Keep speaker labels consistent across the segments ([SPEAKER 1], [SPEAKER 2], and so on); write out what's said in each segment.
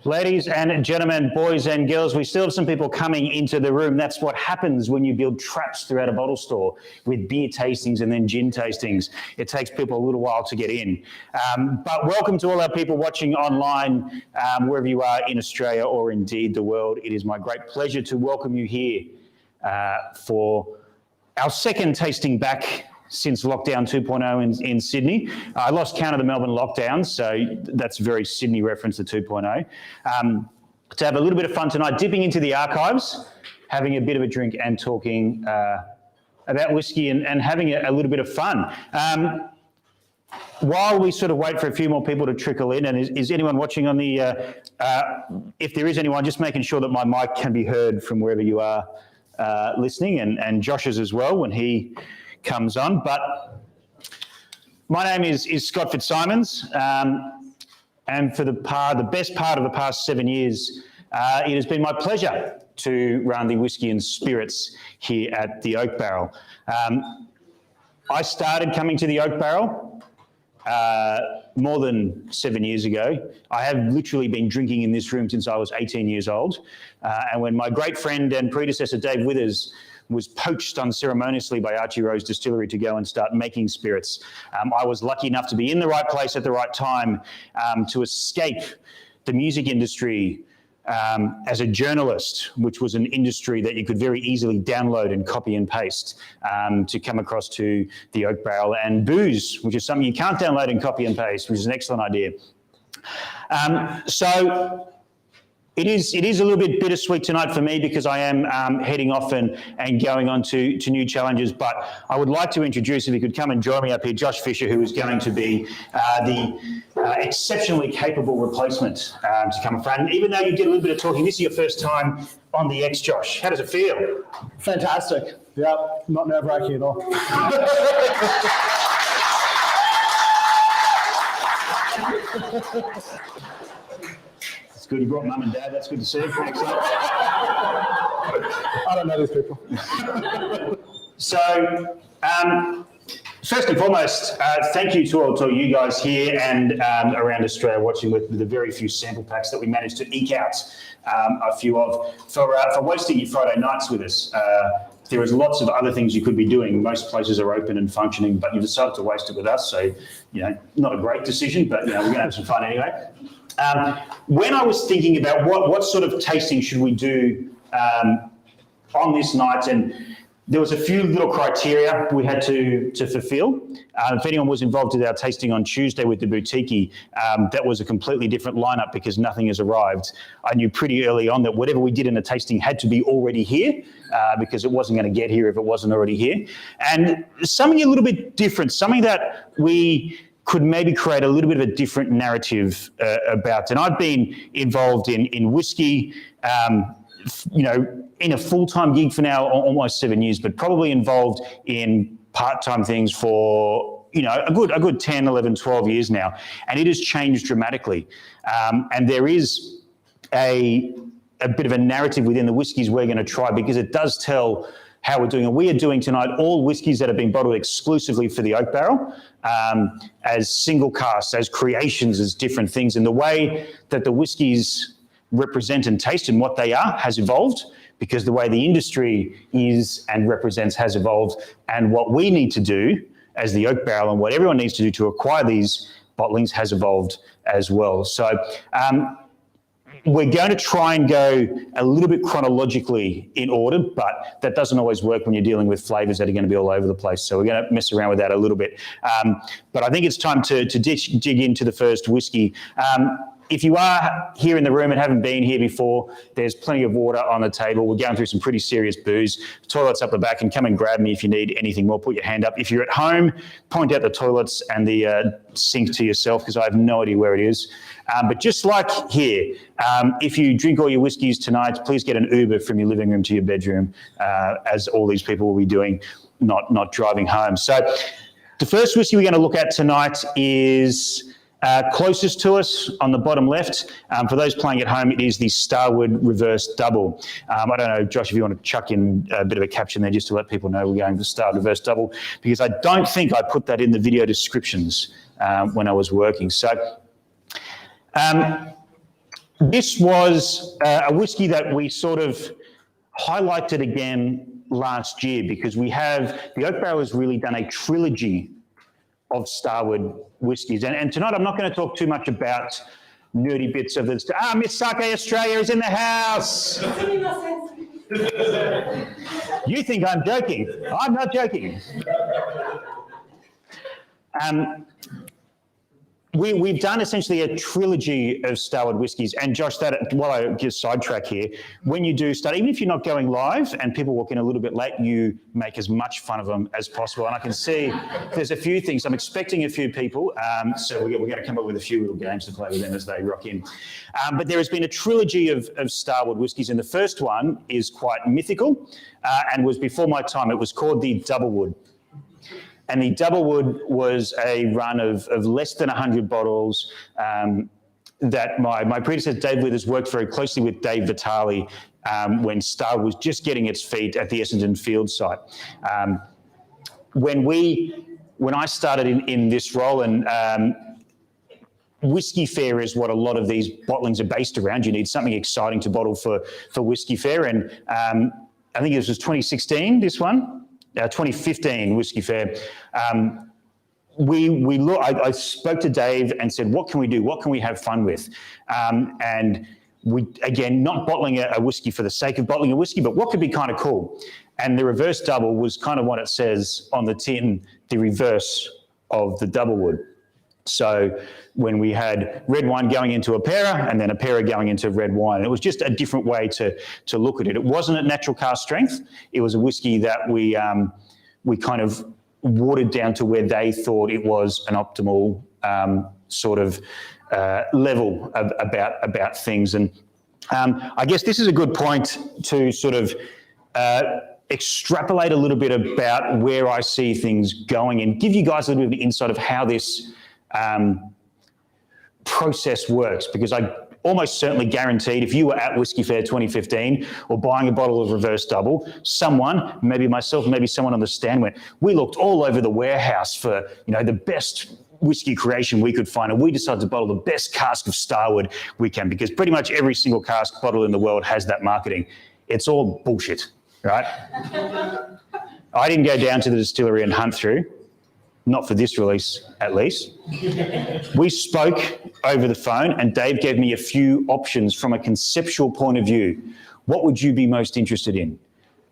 [SPEAKER 1] Ladies and gentlemen, boys and girls, we still have some people coming into the room. That's what happens when you build traps throughout a bottle store with beer tastings and then gin tastings. It takes people a little while to get in. But welcome to all our people watching online, wherever you are in Australia or indeed the world. It is my great pleasure to welcome you here for our second tasting back since lockdown 2.0 in Sydney. I lost count of the Melbourne lockdown, so that's a very Sydney reference to 2.0. To have a little bit of fun tonight, dipping into the archives, having a bit of a drink and talking about whiskey and having a little bit of fun. While we sort of wait for a few more people to trickle in, and is anyone watching on the, if there is anyone, just making sure that my mic can be heard from wherever you are listening, and Josh's as well when he comes on. But my name is Scott Fitzsimons, and for the best part of the past 7 years, it has been my pleasure to run the Whiskey and Spirits here at the Oak Barrel. I started coming to the Oak Barrel more than 7 years ago. I have literally been drinking in this room since I was 18 years old, and when my great friend and predecessor Dave Withers was poached unceremoniously by Archie Rose Distillery to go and start making spirits, I was lucky enough to be in the right place at the right time to escape the music industry as a journalist, which was an industry that you could very easily download and copy and paste, to come across to the Oak Barrel and booze, which is something you can't download and copy and paste, which is an excellent idea. So it is a little bit bittersweet tonight for me because I am heading off and going on to new challenges, but I would like to introduce, if you could come and join me up here, Josh Fisher, who is going to be the exceptionally capable replacement to come in front. And even though you did a little bit of talking, this is your first time on the X, Josh. How does it feel?
[SPEAKER 2] Fantastic. Yeah, not nerve-wracking at all.
[SPEAKER 1] It's good you brought mum and dad. That's good to see. Excellent.
[SPEAKER 2] I don't know these people.
[SPEAKER 1] So, first and foremost, thank you to all you guys here and around Australia watching with the very few sample packs that we managed to eke out a few of for wasting your Friday nights with us. There is lots of other things you could be doing. Most places are open and functioning, but you decided to waste it with us. So, not a great decision, but we're going to have some fun anyway. When I was thinking about what sort of tasting should we do on this night, and there was a few little criteria we had to fulfill. If anyone was involved with our tasting on Tuesday with the boutique, that was a completely different lineup because nothing has arrived. I knew pretty early on that whatever we did in the tasting had to be already here because it wasn't going to get here if it wasn't already here. And something a little bit different, something that we could maybe create a little bit of a different narrative about. And I've been involved in whiskey, in a full-time gig for now almost 7 years, but probably involved in part-time things for a good 10, 11, 12 years now. And it has changed dramatically. And there is a bit of a narrative within the whiskies we're going to try because it does tell how we're doing. And we are doing tonight all whiskies that have been bottled exclusively for the Oak Barrel, as single casks, as creations, as different things. And the way that the whiskies represent and taste and what they are has evolved because the way the industry is and represents has evolved. And what we need to do as the Oak Barrel and what everyone needs to do to acquire these bottlings has evolved as well. So we're going to try and go a little bit chronologically in order, but that doesn't always work when you're dealing with flavours that are going to be all over the place. So we're going to mess around with that a little bit. But I think it's time to dig into the first whiskey. If you are here in the room and haven't been here before, there's plenty of water on the table. We're going through some pretty serious booze. The toilet's up the back, and come and grab me if you need anything more. Put your hand up. If you're at home, point out the toilets and the sink to yourself because I have no idea where it is. But just like here, if you drink all your whiskies tonight, please get an Uber from your living room to your bedroom, as all these people will be doing, not driving home. So the first whiskey we're going to look at tonight is closest to us on the bottom left. For those playing at home, it is the Starward Reverse Double. I don't know, Josh, if you want to chuck in a bit of a caption there just to let people know we're going for Starward Reverse Double, because I don't think I put that in the video descriptions when I was working. So This was a whiskey that we sort of highlighted again last year because we have, the Oak Barrel has really done a trilogy of Starward whiskies. And tonight I'm not going to talk too much about nerdy bits of this. Miss Sake Australia is in the house. You think I'm joking. I'm not joking. We've done essentially a trilogy of Starward whiskies, and Josh, that while I just sidetrack here, when you do start, even if you're not going live and people walk in a little bit late, you make as much fun of them as possible. And I can see there's a few things. I'm expecting a few people, so we're going to come up with a few little games to play with them as they rock in. But there has been a trilogy of Starward whiskies, and the first one is quite mythical and was before my time. It was called the Doublewood. And the Doublewood was a run of less than 100 bottles that my predecessor, Dave Withers, worked very closely with Dave Vitale when Starward was just getting its feet at the Essendon Field site. When I started in this role, and Whiskey Fair is what a lot of these bottlings are based around. You need something exciting to bottle for Whiskey Fair. And I think this was 2016, this one. 2015 Whiskey Fair, I spoke to Dave and said, what can we do? What can we have fun with? And we, again, not bottling a whiskey for the sake of bottling a whiskey, but what could be kind of cool? And the reverse double was kind of what it says on the tin, the reverse of the Doublewood. So when we had red wine going into a Pera and then a Pera going into red wine, it was just a different way to look at it. It wasn't at natural cask strength. It was a whiskey that we kind of watered down to where they thought it was an optimal sort of level about things. And I guess this is a good point to sort of extrapolate a little bit about where I see things going and give you guys a little bit of insight of how this process works, because I almost certainly guaranteed if you were at Whiskey Fair 2015 or buying a bottle of reverse double, someone, maybe myself, maybe someone on the stand went, we looked all over the warehouse for, the best whiskey creation we could find, and we decided to bottle the best cask of Starward we can, because pretty much every single cask bottle in the world has that marketing. It's all bullshit, right? I didn't go down to the distillery and hunt through. Not for this release, at least. We spoke over the phone and Dave gave me a few options from a conceptual point of view. What would you be most interested in?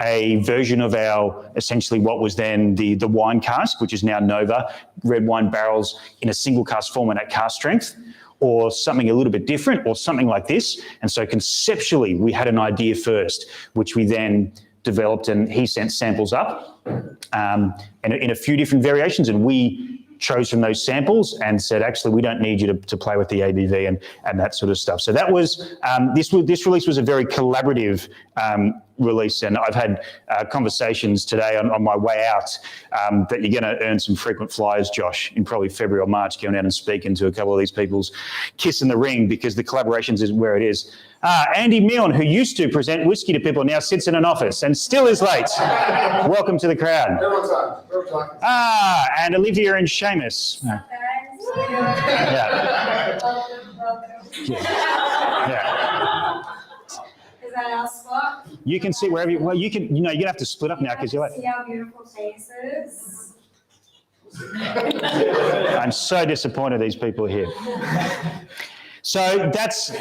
[SPEAKER 1] A version of our, essentially what was then the wine cask, which is now Nova, red wine barrels in a single cask format at cask strength, or something a little bit different, or something like this. And so conceptually, we had an idea first, which we then developed, and he sent samples up and in a few different variations, and we chose from those samples and said, actually, we don't need you to play with the ABV and that sort of stuff. So that was, this release was a very collaborative release, and I've had conversations today on my way out that you're going to earn some frequent flyers, Josh, in probably February or March, going out and speaking to a couple of these people's kiss in the ring, because the collaborations is where it is. Andy Milne, who used to present whiskey to people, now sits in an office and still is late. Welcome to the crowd.
[SPEAKER 2] Everyone's on.
[SPEAKER 1] And Olivia and Seamus. Yeah. Yeah.
[SPEAKER 3] Is that our spot?
[SPEAKER 1] You can sit wherever you, well, you can, you're going to have to split up now because you're like.
[SPEAKER 3] See our beautiful faces.
[SPEAKER 1] I'm so disappointed these people are here. So that's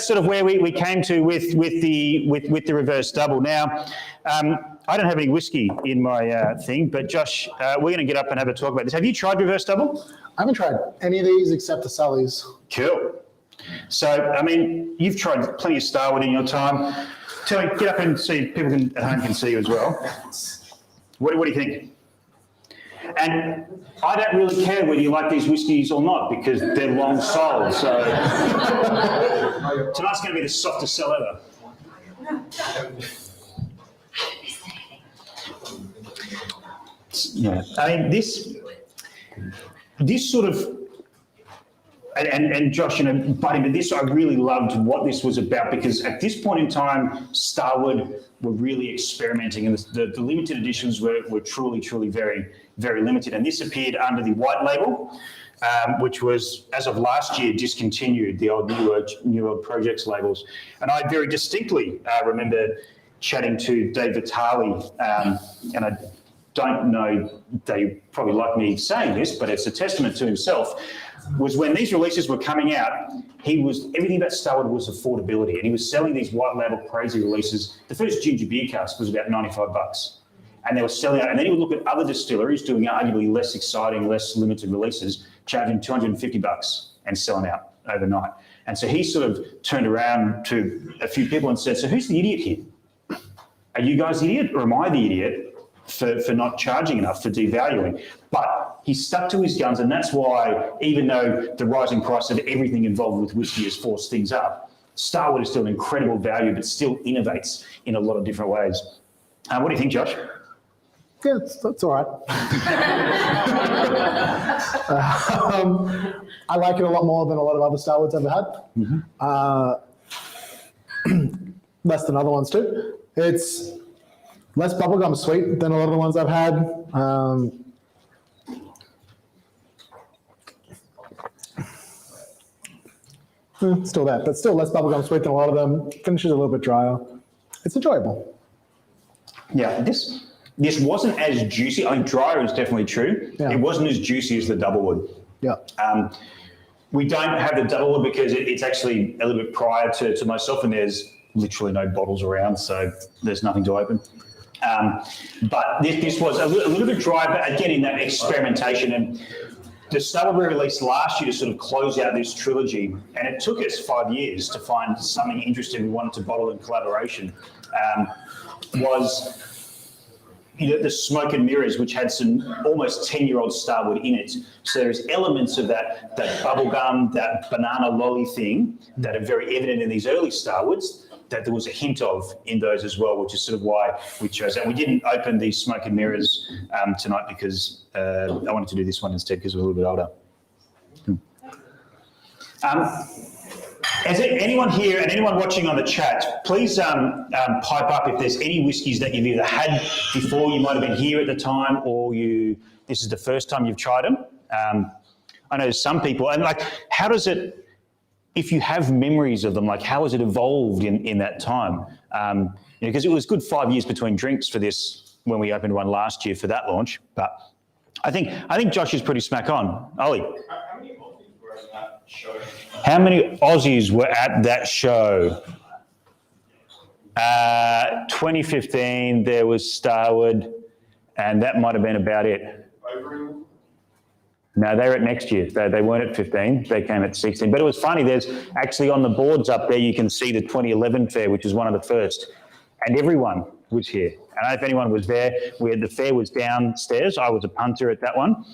[SPEAKER 1] sort of where we came to with the reverse double. Now, I don't have any whiskey in my thing, but Josh, we're going to get up and have a talk about this. Have you tried reverse double?
[SPEAKER 2] I haven't tried any of these except the Sullies.
[SPEAKER 1] Cool. So, I mean, you've tried plenty of Starward in your time. Tell me, get up and see, people at home can see you as well. What do you think? And I don't really care whether you like these whiskies or not, because they're long sold. So tonight's going to be the softest sell ever. Yeah, I mean this sort of and Josh, but this, I really loved what this was about, because at this point in time, Starward were really experimenting, and the limited editions were truly, truly very, very limited. And this appeared under the white label, which was, as of last year, discontinued, the old New World Projects labels. And I very distinctly remember chatting to Dave Vitale, and I don't know, they probably like me saying this, but it's a testament to himself, was when these releases were coming out, everything about Starward was affordability, and he was selling these white label crazy releases. The first ginger beer cask was about $95, and they were selling out. And then he would look at other distilleries doing arguably less exciting, less limited releases, charging $250 and selling out overnight. And so he sort of turned around to a few people and said, "So who's the idiot here? Are you guys the idiot, or am I the idiot for not charging enough, for devaluing?" But he stuck to his guns, and that's why, even though the rising price of everything involved with whiskey has forced things up, Starward is still an incredible value, but still innovates in a lot of different ways. What do you think, Josh?
[SPEAKER 2] Yeah, that's all right. I like it a lot more than a lot of other Starwards I've had. Mm-hmm. Less than other ones too. It's less bubblegum sweet than a lot of the ones I've had. Still that, but still less bubblegum sweet than a lot of them. Finishes a little bit drier. It's enjoyable.
[SPEAKER 1] Yeah, this wasn't as juicy. I mean, drier is definitely true. Yeah. It wasn't as juicy as the Doublewood.
[SPEAKER 2] Yeah.
[SPEAKER 1] We don't have the Doublewood because it's actually a little bit prior to myself, and there's literally no bottles around, so there's nothing to open. But this was a little bit dry, but again, in that experimentation. And the Starward we released last year to sort of close out this trilogy, and it took us 5 years to find something interesting we wanted to bottle in collaboration, was the Smoke and Mirrors, which had some almost 10-year-old Starward in it. So there's elements of that bubblegum, that banana lolly thing that are very evident in these early Starwards, that there was a hint of in those as well, which is sort of why we chose that. We didn't open the Smoke and Mirrors tonight because I wanted to do this one instead because we're a little bit older. Is there anyone here and anyone watching on the chat, please pipe up if there's any whiskies that you've either had before, you might have been here at the time, or this is the first time you've tried them. I know some people, and like, how does it, if you have memories of them, like how has it evolved in that time? Because it was good 5 years between drinks for this when we opened one last year for that launch. But I think Josh is pretty smack on. Ollie.
[SPEAKER 4] How many Aussies were at that show?
[SPEAKER 1] How many Aussies were at that show? 2015, there was Starward, and that might have been about it.
[SPEAKER 4] Overeem?
[SPEAKER 1] No, they were at next year. They weren't at 15. They came at 16. But it was funny. There's actually on the boards up there, you can see the 2011 fair, which was one of the first. And everyone was here. I don't know if anyone was there. The fair was downstairs. I was a punter at that one.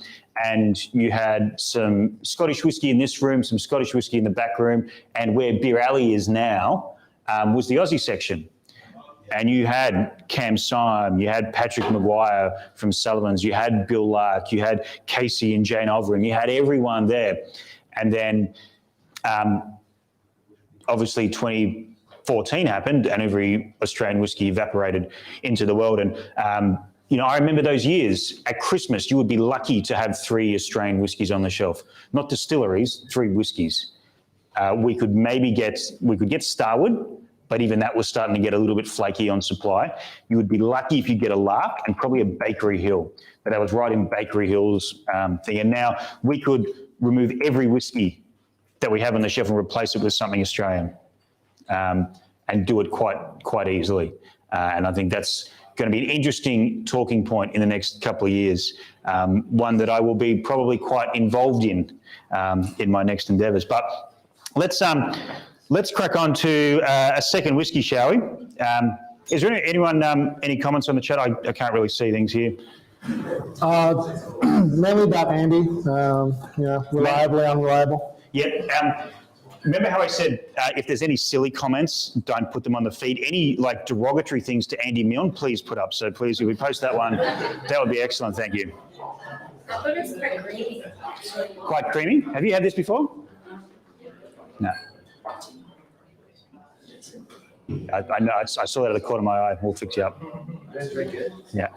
[SPEAKER 1] And you had some Scottish whiskey in this room, some Scottish whiskey in the back room. And where Beer Alley is now was the Aussie section. And you had Cam Syme, you had Patrick Maguire from Sullivans, you had Bill Lark, you had Casey and Jane Overeem, you had everyone there. And then obviously 2014 happened and every Australian whiskey evaporated into the world. And, I remember those years at Christmas, you would be lucky to have 3 Australian whiskies on the shelf, not distilleries, 3 whiskies. We could get Starward, but even that was starting to get a little bit flaky on supply. You would be lucky if you get a Lark and probably a Bakery Hill, but that was right in Bakery Hill's thing. And now we could remove every whiskey that we have on the shelf and replace it with something Australian, and do it quite easily. And I think that's going to be an interesting talking point in the next couple of years, one that I will be probably quite involved in my next endeavours. But let's crack on to a second whiskey, shall we? Is there anyone, any comments on the chat? I can't really see things here.
[SPEAKER 2] Mainly about Andy, reliably unreliable.
[SPEAKER 1] Yeah. Remember how I said if there's any silly comments, don't put them on the feed. Any like derogatory things to Andy Milne, please put up. So please, if we post that one, that would be excellent. Thank you.
[SPEAKER 3] I thought it's quite creamy.
[SPEAKER 1] Quite creamy. Have you had this before? No. I know. I saw that at the corner of my eye. We'll fix you up. Yeah.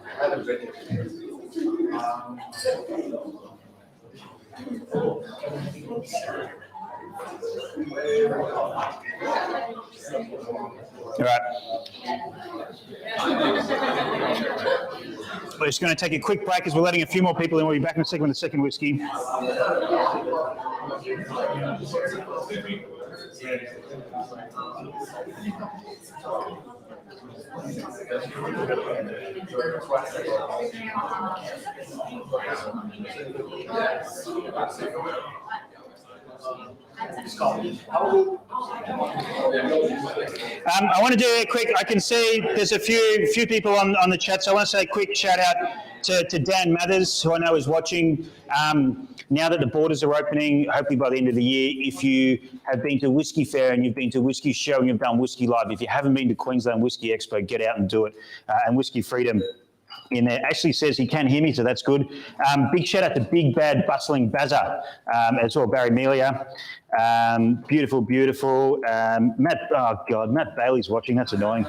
[SPEAKER 1] All right. We're just going to take a quick break as we're letting a few more people in. We'll be back in a second with the second whiskey. I want to do a quick, I can see there's a few people on the chat, so I want to say a quick shout out to Dan Mathers, who I know is watching. Now that the borders are opening, hopefully by the end of the year, if you have been to Whiskey Fair and you've been to Whiskey Show and you've done Whiskey Live, if you haven't been to Queensland Whiskey Expo, get out and do it. And Whiskey Freedom in there actually says he can hear me, so that's good. Big shout out to Big Bad Bustling Bazza as well, Barry Melia. Beautiful. Matt Bailey's watching, that's annoying.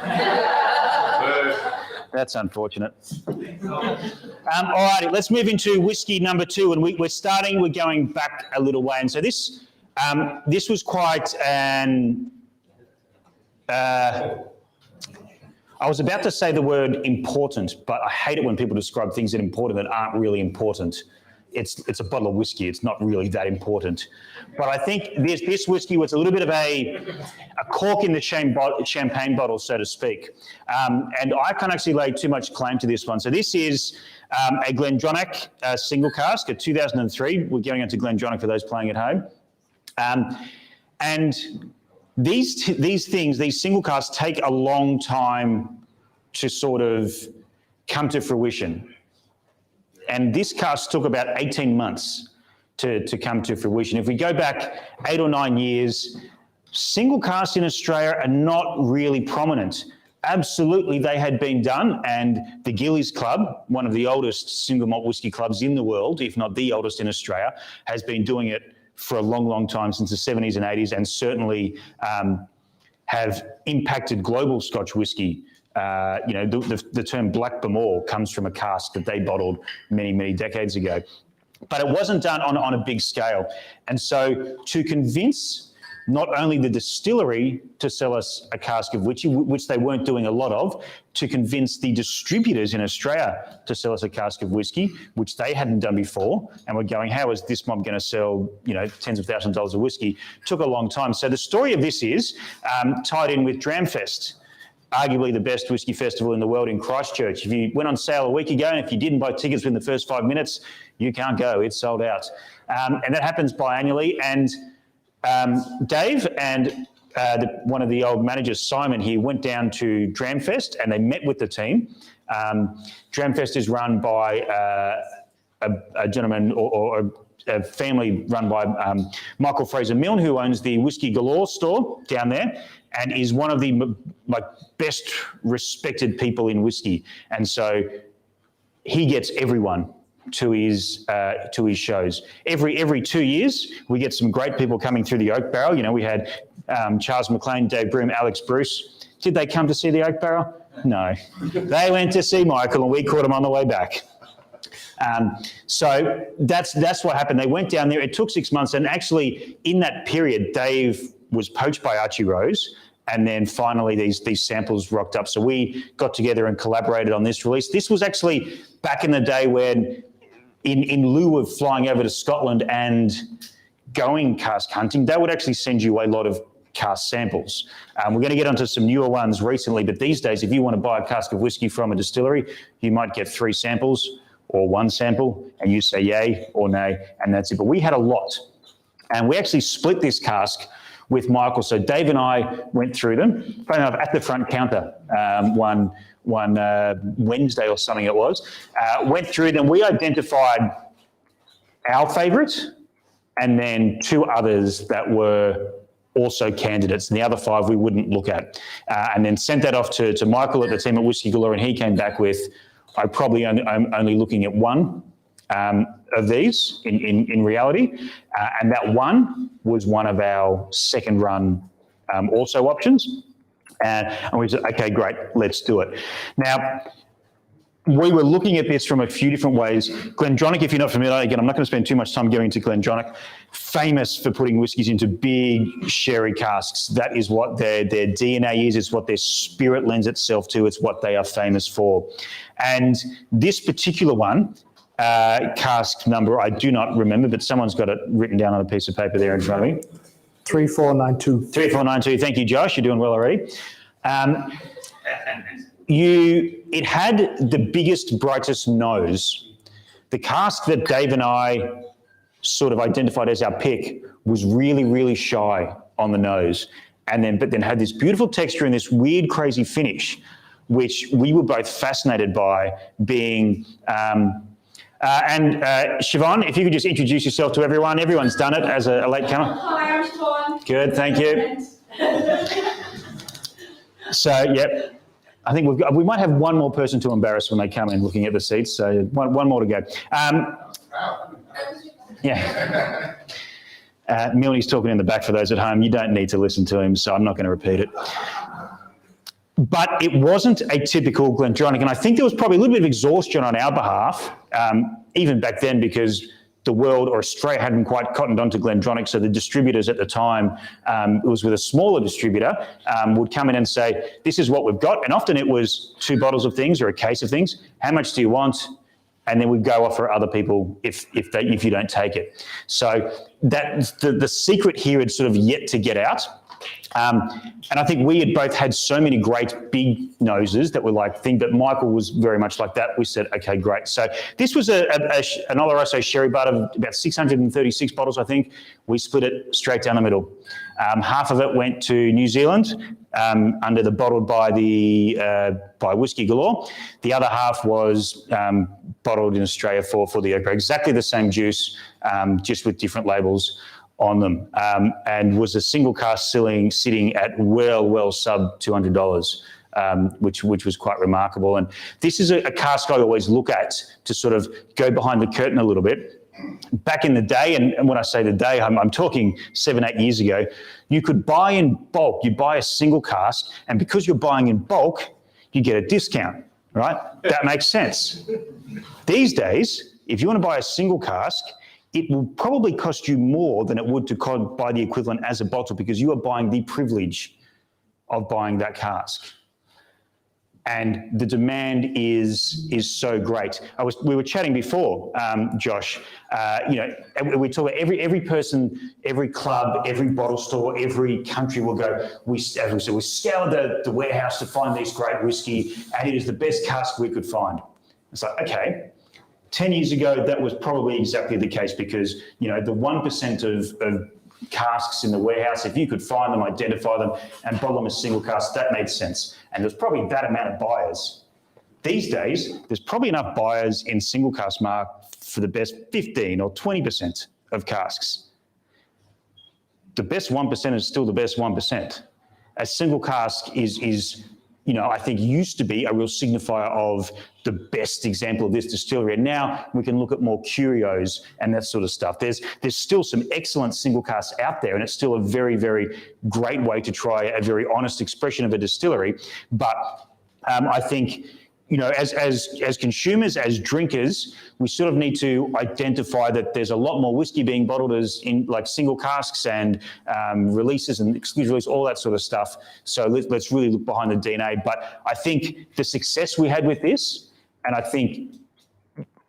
[SPEAKER 1] That's unfortunate. All righty, let's move into whiskey number 2, and we're going back a little way. And so this was quite an, I was about to say the word important, but I hate it when people describe things that are important that aren't really important. It's a bottle of whiskey. It's not really that important. But I think this whiskey was a little bit of a cork in the champagne bottle, so to speak. And I can't actually lay too much claim to this one. So this is a GlenDronach single cask, a 2003. We're going into GlenDronach for those playing at home. And these things, these single casks, take a long time to sort of come to fruition. And this cask took about 18 months to come to fruition. If we go back 8 or 9 years, single casks in Australia are not really prominent. Absolutely, they had been done, and the Gillies Club, one of the oldest single malt whiskey clubs in the world, if not the oldest in Australia, has been doing it for a long, long time, since the 70s and 80s, and certainly have impacted global Scotch whiskey. The term Black Bemore comes from a cask that they bottled many, many decades ago. But it wasn't done on a big scale. And so to convince not only the distillery to sell us a cask of whiskey, which they weren't doing a lot of, to convince the distributors in Australia to sell us a cask of whiskey, which they hadn't done before, and we're going, how is this mob going to sell, tens of thousands of dollars of whiskey? Took a long time. So the story of this is tied in with Dramfest, arguably the best whiskey festival in the world in Christchurch. If you went on sale a week ago, and if you didn't buy tickets within the first 5 minutes, you can't go. It's sold out. And that happens biannually. And Dave and one of the old managers, Simon, he went down to Dramfest and they met with the team. Dramfest is run by a gentleman or a family run by Michael Fraser Milne, who owns the Whiskey Galore store down there and is one of the best respected people in whiskey. And so he gets everyone to his shows. Every 2 years, we get some great people coming through the Oak Barrel. We had Charles McLean, Dave Broom, Alex Bruce. Did they come to see the Oak Barrel? No. They went to see Michael and we caught them on the way back. So that's what happened. They went down there. It took 6 months. And actually, in that period, Dave was poached by Archie Rose. And then finally, these samples rocked up. So we got together and collaborated on this release. This was actually back in the day when, in lieu of flying over to Scotland and going cask hunting, they would actually send you a lot of cask samples. We're going to get onto some newer ones recently, but these days, if you want to buy a cask of whiskey from a distillery, you might get 3 samples or 1 sample, and you say yay or nay, and that's it. But we had a lot, and we actually split this cask with Michael. So Dave and I went through them, funny enough, at the front counter one Wednesday or something it was, went through them. We identified our favourite and then 2 others that were also candidates, and the other 5 we wouldn't look at, and then sent that off to Michael at the team at Whiskey Galore, and he came back with, I'm only looking at 1 of these in reality, and that one was one of our second run also options. And we said, okay, great, let's do it. Now, we were looking at this from a few different ways. GlenDronach, if you're not familiar, again, I'm not going to spend too much time going into GlenDronach, famous for putting whiskies into big sherry casks. That is what their DNA is. It's what their spirit lends itself to. It's what they are famous for. And this particular one, cask number, I do not remember, but someone's got it written down on a piece of paper there in front of me.
[SPEAKER 2] 3492.
[SPEAKER 1] 3492. Thank you, Josh. You're doing well already. It had the biggest, brightest nose. The cask that Dave and I sort of identified as our pick was really, really shy on the nose, but then had this beautiful texture and this weird, crazy finish, which we were both fascinated by. Being Siobhan, if you could just introduce yourself to everyone. Everyone's done it as a late comer.
[SPEAKER 3] Hi, I'm Siobhan.
[SPEAKER 1] Good, thank you. So, yep. I think we might have one more person to embarrass when they come in looking at the seats, so one more to go. Yeah. Milne's talking in the back for those at home. You don't need to listen to him, so I'm not going to repeat it. But it wasn't a typical GlenDronach, and I think there was probably a little bit of exhaustion on our behalf, even back then, because the world or Australia hadn't quite cottoned onto GlenDronach, so the distributors at the time, it was with a smaller distributor, would come in and say, this is what we've got, and often it was 2 bottles of things or a case of things. How much do you want? And then we'd go offer other people if you don't take it. So that the secret here had sort of yet to get out. And I think we had both had so many great big noses that were like thing, but Michael was very much like that. We said, okay, great. So this was an Oloroso sherry butt of about 636 bottles, I think. We split it straight down the middle. Half of it went to New Zealand under the bottled by Whiskey Galore. The other half was bottled in Australia for the Oak. Exactly the same juice, just with different labels on them, and was a single cask sitting at well sub $200, which was quite remarkable. And this is a cask I always look at to sort of go behind the curtain a little bit. Back in the day, and when I say the day, I'm talking 7-8 years ago, you could buy in bulk. You buy a single cask, and because you're buying in bulk, you get a discount, right? That makes sense. These days, if you want to buy a single cask, it will probably cost you more than it would to buy the equivalent as a bottle, because you are buying the privilege of buying that cask. And the demand is so great. We were chatting before, Josh. We talk about every person, every club, every bottle store, every country will go. We scoured the warehouse to find this great whiskey, and it is the best cask we could find. It's like, okay. 10 years ago, that was probably exactly the case, because, the 1% of casks in the warehouse, if you could find them, identify them, and bottle them as single casks, that made sense. And there's probably that amount of buyers. These days, there's probably enough buyers in single cask mark for the best 15 or 20% of casks. The best 1% is still the best 1%. A single cask is I think used to be a real signifier of the best example of this distillery. And now we can look at more curios and that sort of stuff. There's still some excellent single casks out there, and it's still a very, very great way to try a very honest expression of a distillery. But I think, as consumers, as drinkers, we sort of need to identify that there's a lot more whiskey being bottled as in like single casks and releases and exclusive release, all that sort of stuff. So let's really look behind the DNA. But I think the success we had with this, and I think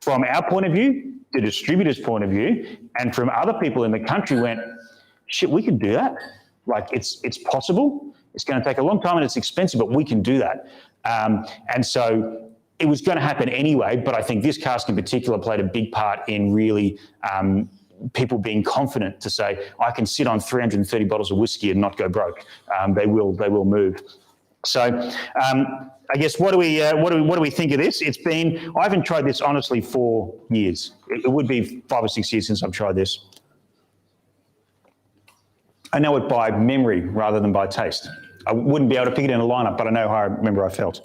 [SPEAKER 1] from our point of view, the distributor's point of view, and from other people in the country went, shit, we can do that. Like it's possible. It's going to take a long time and it's expensive, but we can do that. And so it was going to happen anyway, but I think this cask in particular played a big part in really people being confident to say, I can sit on 330 bottles of whiskey and not go broke. They will move. So I guess what do we think of this? I haven't tried this honestly 4 years. It would be 5 or 6 years since I've tried this. I know it by memory rather than by taste. I wouldn't be able to pick it in a lineup, but I know how I remember I felt.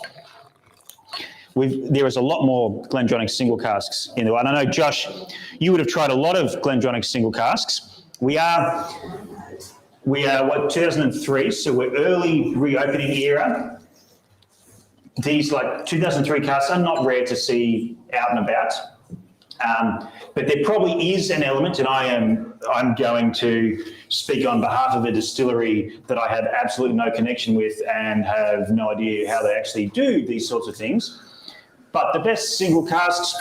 [SPEAKER 1] there is a lot more GlenDronach single casks in there. And I know, Josh, you would have tried a lot of GlenDronach single casks. We are 2003, so we're early reopening era. These 2003 casks are not rare to see out and about. But there probably is an element, and I'm going to speak on behalf of a distillery that I have absolutely no connection with and have no idea how they actually do these sorts of things. But the best single casks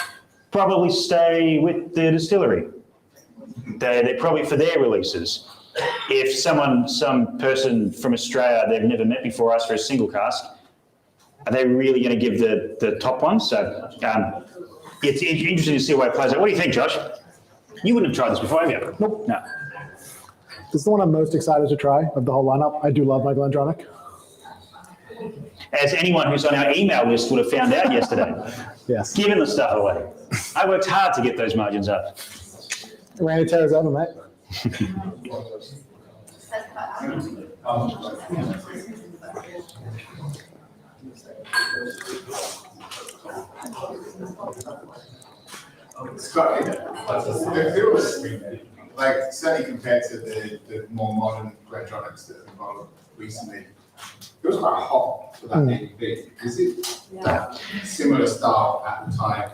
[SPEAKER 1] probably stay with the distillery. They're probably for their releases. If some person from Australia they've never met before asks for a single cask, are they really going to give the top one? So it's interesting to see how it plays out. What do you think, Josh? You wouldn't have tried this before, have you?
[SPEAKER 2] Nope.
[SPEAKER 1] No.
[SPEAKER 2] This is the one I'm most excited to try of the whole lineup. I do love my GlenDronach.
[SPEAKER 1] As anyone who's on our email list would have found out yesterday.
[SPEAKER 2] Yes.
[SPEAKER 1] Giving the stuff away. I worked hard to get those margins up.
[SPEAKER 2] Randy tears over, mate.
[SPEAKER 5] Scott, it feels like, certainly compared to the more modern GlenDronachs that have evolved recently, it was quite hot for that ABV. Is it that similar style at the time?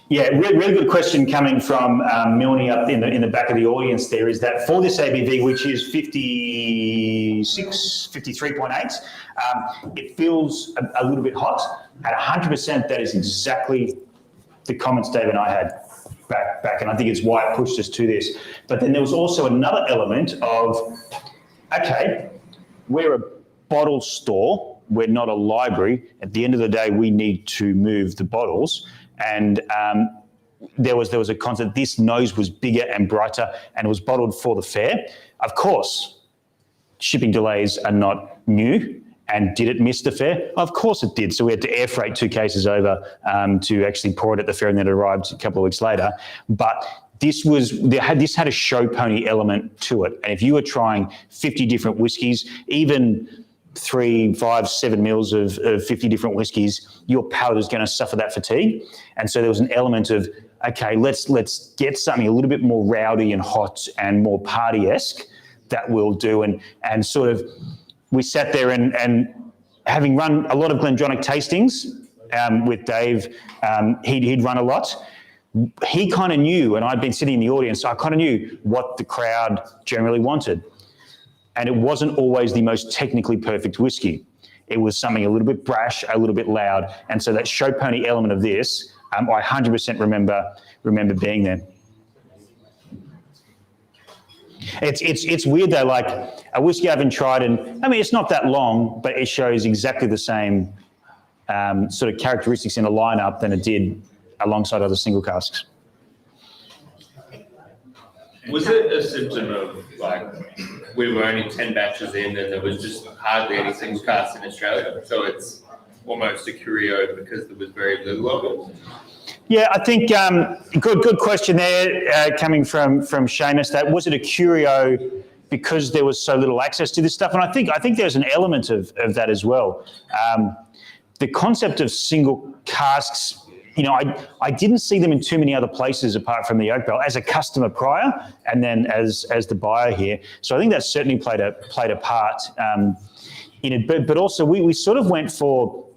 [SPEAKER 1] Yeah, really good question coming from Milne up in the back of the audience there, is that for this ABV, which is 53.8, it feels a little bit hot. At 100%, that is exactly the comments Dave and I had back, and I think it's why it pushed us to this. But then there was also another element of, okay, we're a bottle store, we're not a library. At the end of the day, we need to move the bottles. And there was a concept, this nose was bigger and brighter and it was bottled for the fair. Of course, shipping delays are not new. And did it miss the fair? Of course it did. So we had to air freight 2 cases over to actually pour it at the fair, and then it arrived a couple of weeks later. But this had a show pony element to it. And if you were trying 50 different whiskies, even 3, 5, 7 mils of 50 different whiskies, your palate is going to suffer that fatigue. And so there was an element of, okay, let's get something a little bit more rowdy and hot and more party-esque that will do. And sort of, we sat there and having run a lot of GlenDronach tastings with Dave, he'd run a lot. He kind of knew, and I'd been sitting in the audience, so I kind of knew what the crowd generally wanted. And it wasn't always the most technically perfect whiskey. It was something a little bit brash, a little bit loud. And so that show pony element of this, I 100% remember being there. It's weird though, like a whiskey I haven't tried, and I mean, it's not that long, but it shows exactly the same sort of characteristics in a lineup than it did alongside other single casks.
[SPEAKER 6] Was it a symptom of like we were only 10 batches in and there was just hardly any single casks in Australia? So it's almost a curio because there was very little of it?
[SPEAKER 1] Yeah, I think good question there coming from Seamus. That was it a curio because there was so little access to this stuff, and I think there's an element of that as well. The concept of single casks, you know, I didn't see them in too many other places apart from the Oak Barrel as a customer prior, and then as the buyer here. So I think that certainly played a part in it. But also we sort of went for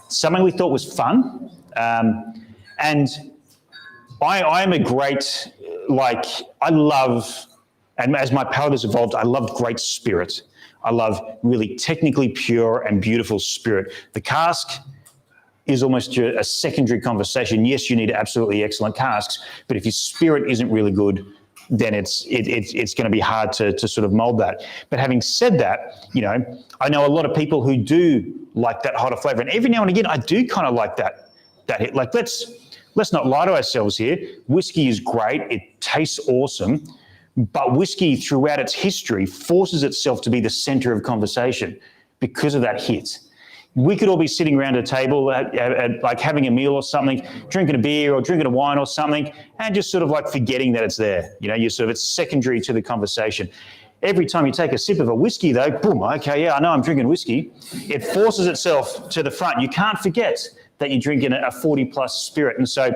[SPEAKER 1] something we thought was fun. And I am a great, I love, and as my palate has evolved, I love great spirit. I love really technically pure and beautiful spirit. The cask is almost a secondary conversation. Yes, you need absolutely excellent casks, but if your spirit isn't really good, then it's going to be hard to sort of mold that. But having said that, you know, I know a lot of people who do like that hotter flavour, and every now and again, I do kind of like that hit. Like, let's not lie to ourselves here. Whiskey is great. It tastes awesome. But whiskey throughout its history forces itself to be the centre of conversation because of that hit. We could all be sitting around a table at like having a meal or something, drinking a beer or drinking a wine or something, and just sort of like forgetting that it's there. You know, it's secondary to the conversation. Every time you take a sip of a whiskey though, boom, okay, yeah, I know I'm drinking whiskey. It forces itself to the front. You can't forget that you're drinking a 40 plus spirit. And so,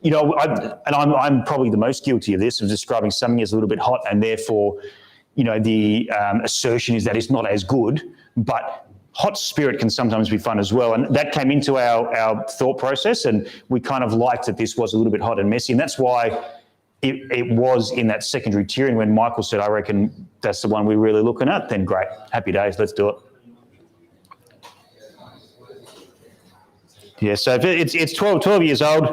[SPEAKER 1] you know, I'm probably the most guilty of this, of describing something as a little bit hot, and therefore, you know, the assertion is that it's not as good, but hot spirit can sometimes be fun as well. And that came into our thought process, and we kind of liked that this was a little bit hot and messy. And that's why it was in that secondary tier. And when Michael said, I reckon that's the one we're really looking at, then great, happy days, let's do it. Yeah, so it's 12 years old.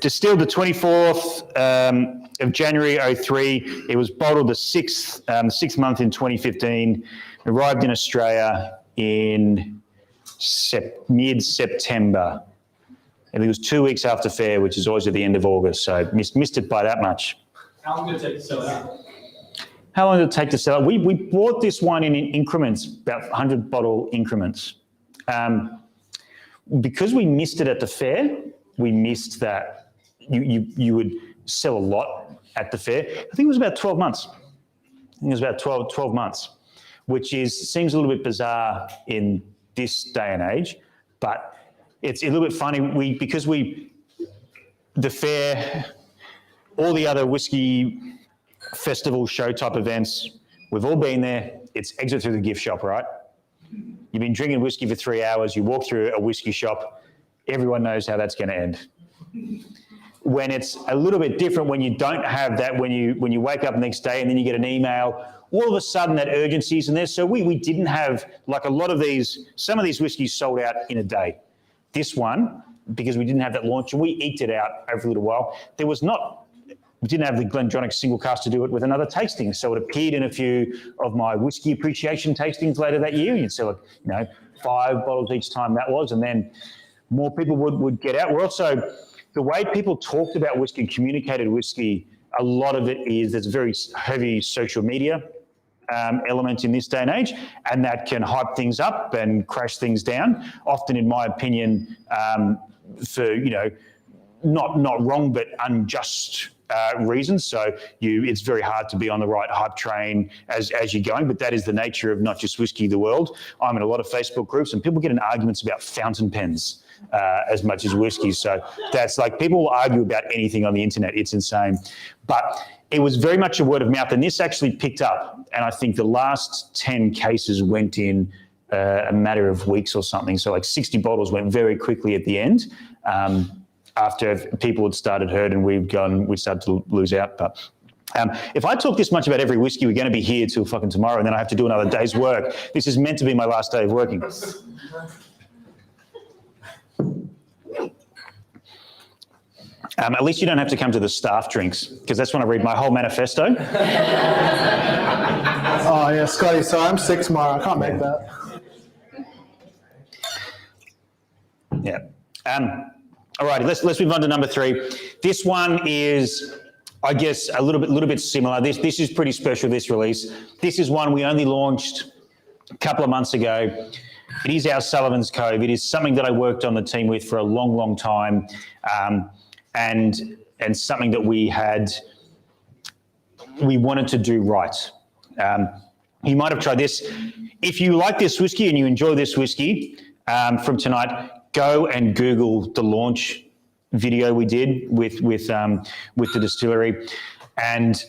[SPEAKER 1] Distilled the 24th of January 03. It was bottled the sixth month in 2015. Arrived in Australia in mid-September. And it was 2 weeks after fair, which is always at the end of August. So missed it by that much.
[SPEAKER 4] How long did it take to sell out?
[SPEAKER 1] How long did it take to sell it? We bought this one in increments, about 100 bottle increments. Because we missed it at the fair, we missed that you would sell a lot at the fair. I think it was about 12 months. I think it was about 12 months, which seems a little bit bizarre in this day and age, but it's a little bit funny. Because the fair, all the other whiskey festival show type events, we've all been there. It's exit through the gift shop, right? You've been drinking whiskey for 3 hours, you walk through a whiskey shop, everyone knows how that's going to end. When it's a little bit different, when you don't have that, when you wake up the next day and then you get an email, all of a sudden that urgency's in there. So we didn't have, like a lot of these, some of these whiskeys sold out in a day. This one, because we didn't have that launch, and we eked it out over a little while. We didn't have the GlenDronach single cask to do it with another tasting. So it appeared in a few of my whiskey appreciation tastings later that year. You'd sell, 5 bottles each time that was, and then more people would get out. We're also, the way people talked about whiskey, communicated whiskey, a lot of it is, there's a very heavy social media element in this day and age, and that can hype things up and crash things down. Often, in my opinion, for, not wrong, but unjust reasons. So it's very hard to be on the right hype train as you're going, but that is the nature of not just whiskey, the world. I'm in a lot of Facebook groups and people get in arguments about fountain pens as much as whiskey. So that's like, people will argue about anything on the internet. It's insane. But it was very much a word of mouth, and this actually picked up. And I think the last 10 cases went in a matter of weeks or something. So like 60 bottles went very quickly at the end. After people had started herd and we started to lose out. But if I talk this much about every whiskey, we're going to be here till fucking tomorrow, and then I have to do another day's work. This is meant to be my last day of working. At least you don't have to come to the staff drinks, because that's when I read my whole manifesto.
[SPEAKER 2] Oh yeah, Scotty, so I'm sick tomorrow. I can't make that.
[SPEAKER 1] Yeah. All righty, let's move on to number 3. This one is, I guess, a little bit similar. This is pretty special, this release. This is one we only launched a couple of months ago. It is our Sullivans Cove. It is something that I worked on the team with for a long, long time, and something that we wanted to do right. You might have tried this. If you like this whiskey and you enjoy this whiskey from tonight, go and Google the launch video we did with the distillery. And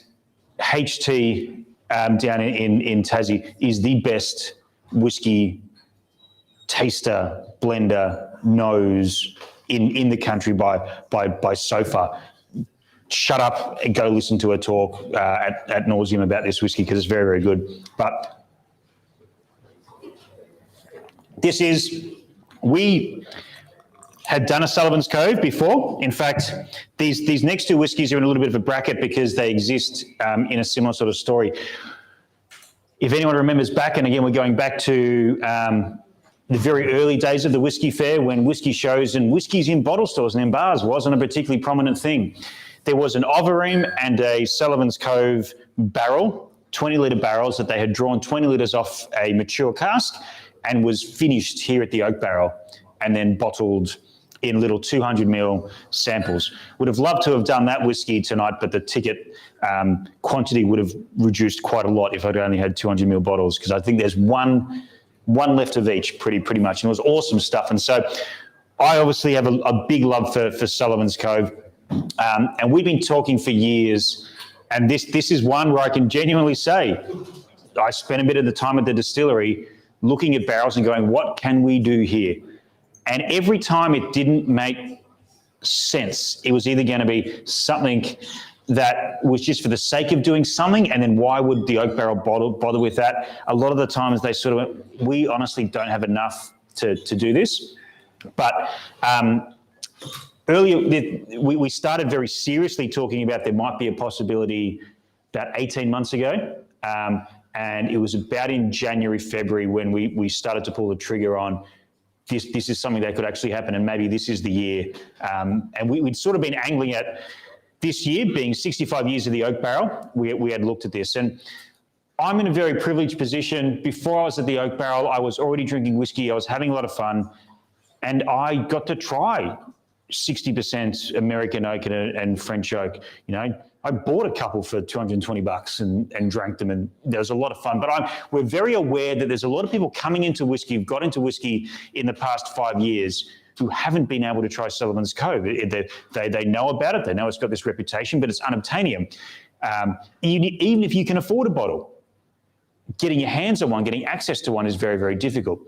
[SPEAKER 1] HT down in Tassie is the best whiskey taster, blender, nose in the country by so far. Shut up and go listen to a talk at nauseum about this whiskey, because it's very, very good. But we had done a Sullivans Cove before. In fact, these next 2 whiskies are in a little bit of a bracket because they exist in a similar sort of story. If anyone remembers back, and again, we're going back to the very early days of the whiskey fair, when whiskey shows and whiskies in bottle stores and in bars wasn't a particularly prominent thing. There was an Overeem and a Sullivans Cove barrel, 20-litre barrels that they had drawn 20 litres off a mature cask and was finished here at the oak barrel and then bottled in little 200ml samples. Would have loved to have done that whiskey tonight, but the ticket quantity would have reduced quite a lot if I'd only had 200ml bottles, because I think there's one one left of each, pretty much, and it was awesome stuff. And so I obviously have a big love for Sullivans Cove, and we've been talking for years. And this is one where I can genuinely say I spent a bit of the time at the distillery looking at barrels and going, what can we do here? And every time it didn't make sense. It was either going to be something that was just for the sake of doing something, and then why would the oak barrel bother with that? A lot of the times they sort of went, we honestly don't have enough to do this. But earlier, we started very seriously talking about there might be a possibility about 18 months ago. And it was about in January, February when we started to pull the trigger on this is something that could actually happen, and maybe this is the year. And we'd sort of been angling at this year being 65 years of the oak barrel. We had looked at this. And I'm in a very privileged position. Before I was at the oak barrel, I was already drinking whiskey. I was having a lot of fun. And I got to try 60% American oak and French oak. You know, I bought a couple for $220 and drank them, and there was a lot of fun. But we're very aware that there's a lot of people coming into whiskey, who've got into whiskey in the past 5 years, who haven't been able to try Sullivans Cove. They know about it, they know it's got this reputation, but it's unobtainium. Even if you can afford a bottle, getting your hands on one, getting access to one is very, very difficult.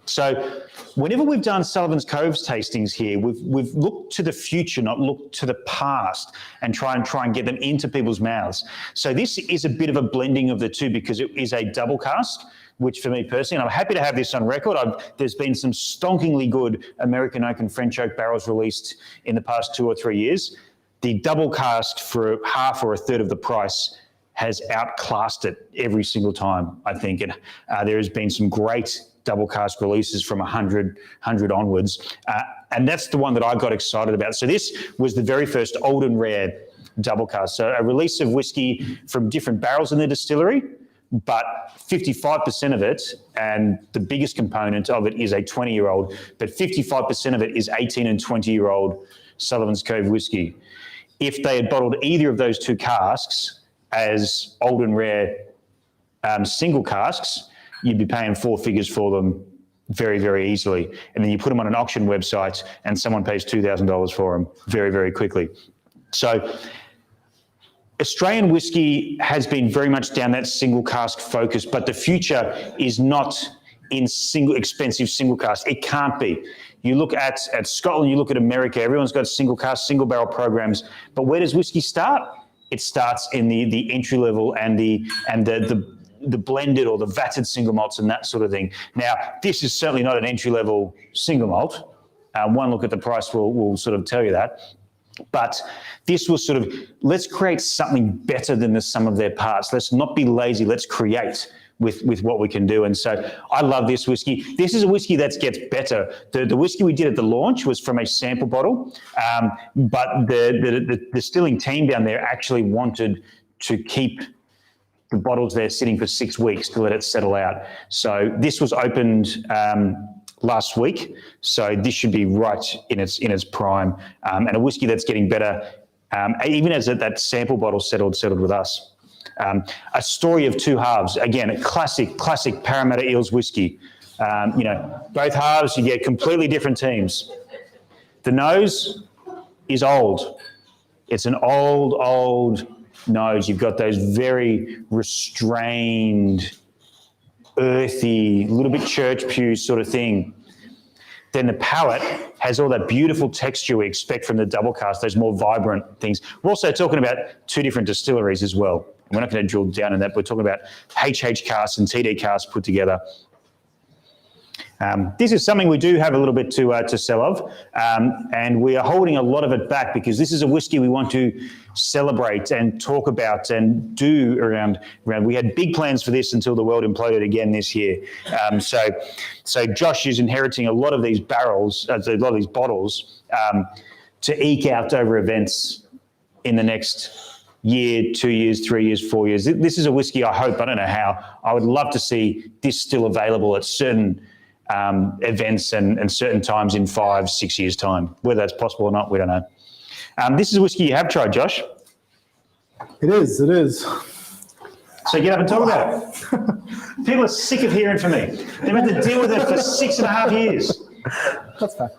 [SPEAKER 1] So whenever we've done Sullivans Cove's tastings here, we've looked to the future, not looked to the past, and try and get them into people's mouths. So this is a bit of a blending of the two, because it is a double cask, which for me personally, and I'm happy to have this on record, there's been some stonkingly good American oak and French oak barrels released in the past 2 or 3 years. The double cask for half or a third of the price has outclassed it every single time, I think. And there has been some great double cask releases from 100 onwards. And that's the one that I got excited about. So this was the very first old and rare double cask. So a release of whiskey from different barrels in the distillery, but 55% of it, and the biggest component of it is a 20-year-old, but 55% of it is 18 and 20-year-old Sullivans Cove whiskey. If they had bottled either of those two casks as old and rare single casks, you'd be paying 4 figures for them very, very easily. And then you put them on an auction website and someone pays $2,000 for them very, very quickly. So Australian whiskey has been very much down that single cask focus, but the future is not in expensive single cask. It can't be. You look at Scotland, you look at America, everyone's got single cask, single barrel programs. But where does whiskey start? It starts in the entry level and the blended or the vatted single malts and that sort of thing. Now, this is certainly not an entry-level single malt. One look at the price will sort of tell you that. But this was sort of, let's create something better than the sum of their parts. Let's not be lazy. Let's create with what we can do. And so I love this whiskey. This is a whiskey that gets better. The whiskey we did at the launch was from a sample bottle, but the distilling team down there actually wanted to keep the bottles there sitting for 6 weeks to let it settle out. So this was opened last week. So this should be right in its prime, and a whiskey that's getting better, even as that sample bottle settled with us. A story of two halves. Again, a classic Parramatta Eels whiskey. Both halves, you get completely different teams. The nose is old. It's an old nose. You've got those very restrained, earthy, little bit church pew sort of thing. Then the palate has all that beautiful texture we expect from the double cask, those more vibrant things. We're also talking about 2 different distilleries as well. We're not going to drill down on that. We're talking about HH cask and TD cask put together. This is something we do have a little bit to sell of, and we are holding a lot of it back because this is a whiskey we want to celebrate and talk about and do around. We had big plans for this until the world imploded again this year. So Josh is inheriting a lot of these barrels, a lot of these bottles, to eke out over events in the next year, 2 years, 3 years, 4 years. This is a whiskey I hope, I don't know how, I would love to see this still available at certain events and certain times in 5-6 years' time. Whether that's possible or not, we don't know. This is a whiskey you have tried, Josh.
[SPEAKER 2] It is.
[SPEAKER 1] So get up and talk about it. People are sick of hearing from me. They've had to deal with it for 6.5 years.
[SPEAKER 2] That's fair.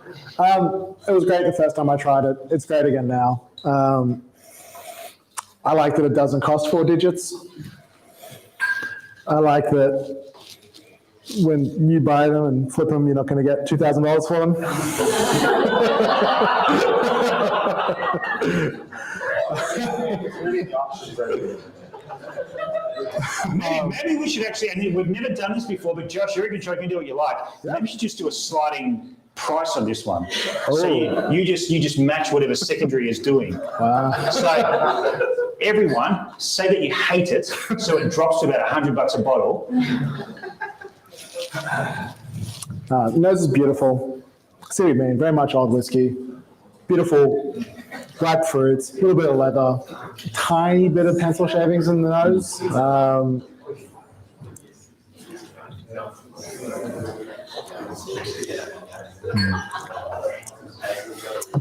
[SPEAKER 2] It was great the first time I tried it. It's great again now. I like that it doesn't cost 4 digits. I like that when you buy them and flip them, you're not going to get $2,000 for them.
[SPEAKER 1] Maybe we should actually, and we've never done this before, but Josh, you're in control, you can do what you like. Maybe we should just do a sliding price on this one. So you just match whatever secondary is doing. So everyone, say that you hate it, so it drops to about $100 a bottle.
[SPEAKER 2] Nose is beautiful. See what you mean, very much old whiskey. Beautiful ripe fruits, a little bit of leather, tiny bit of pencil shavings in the nose. The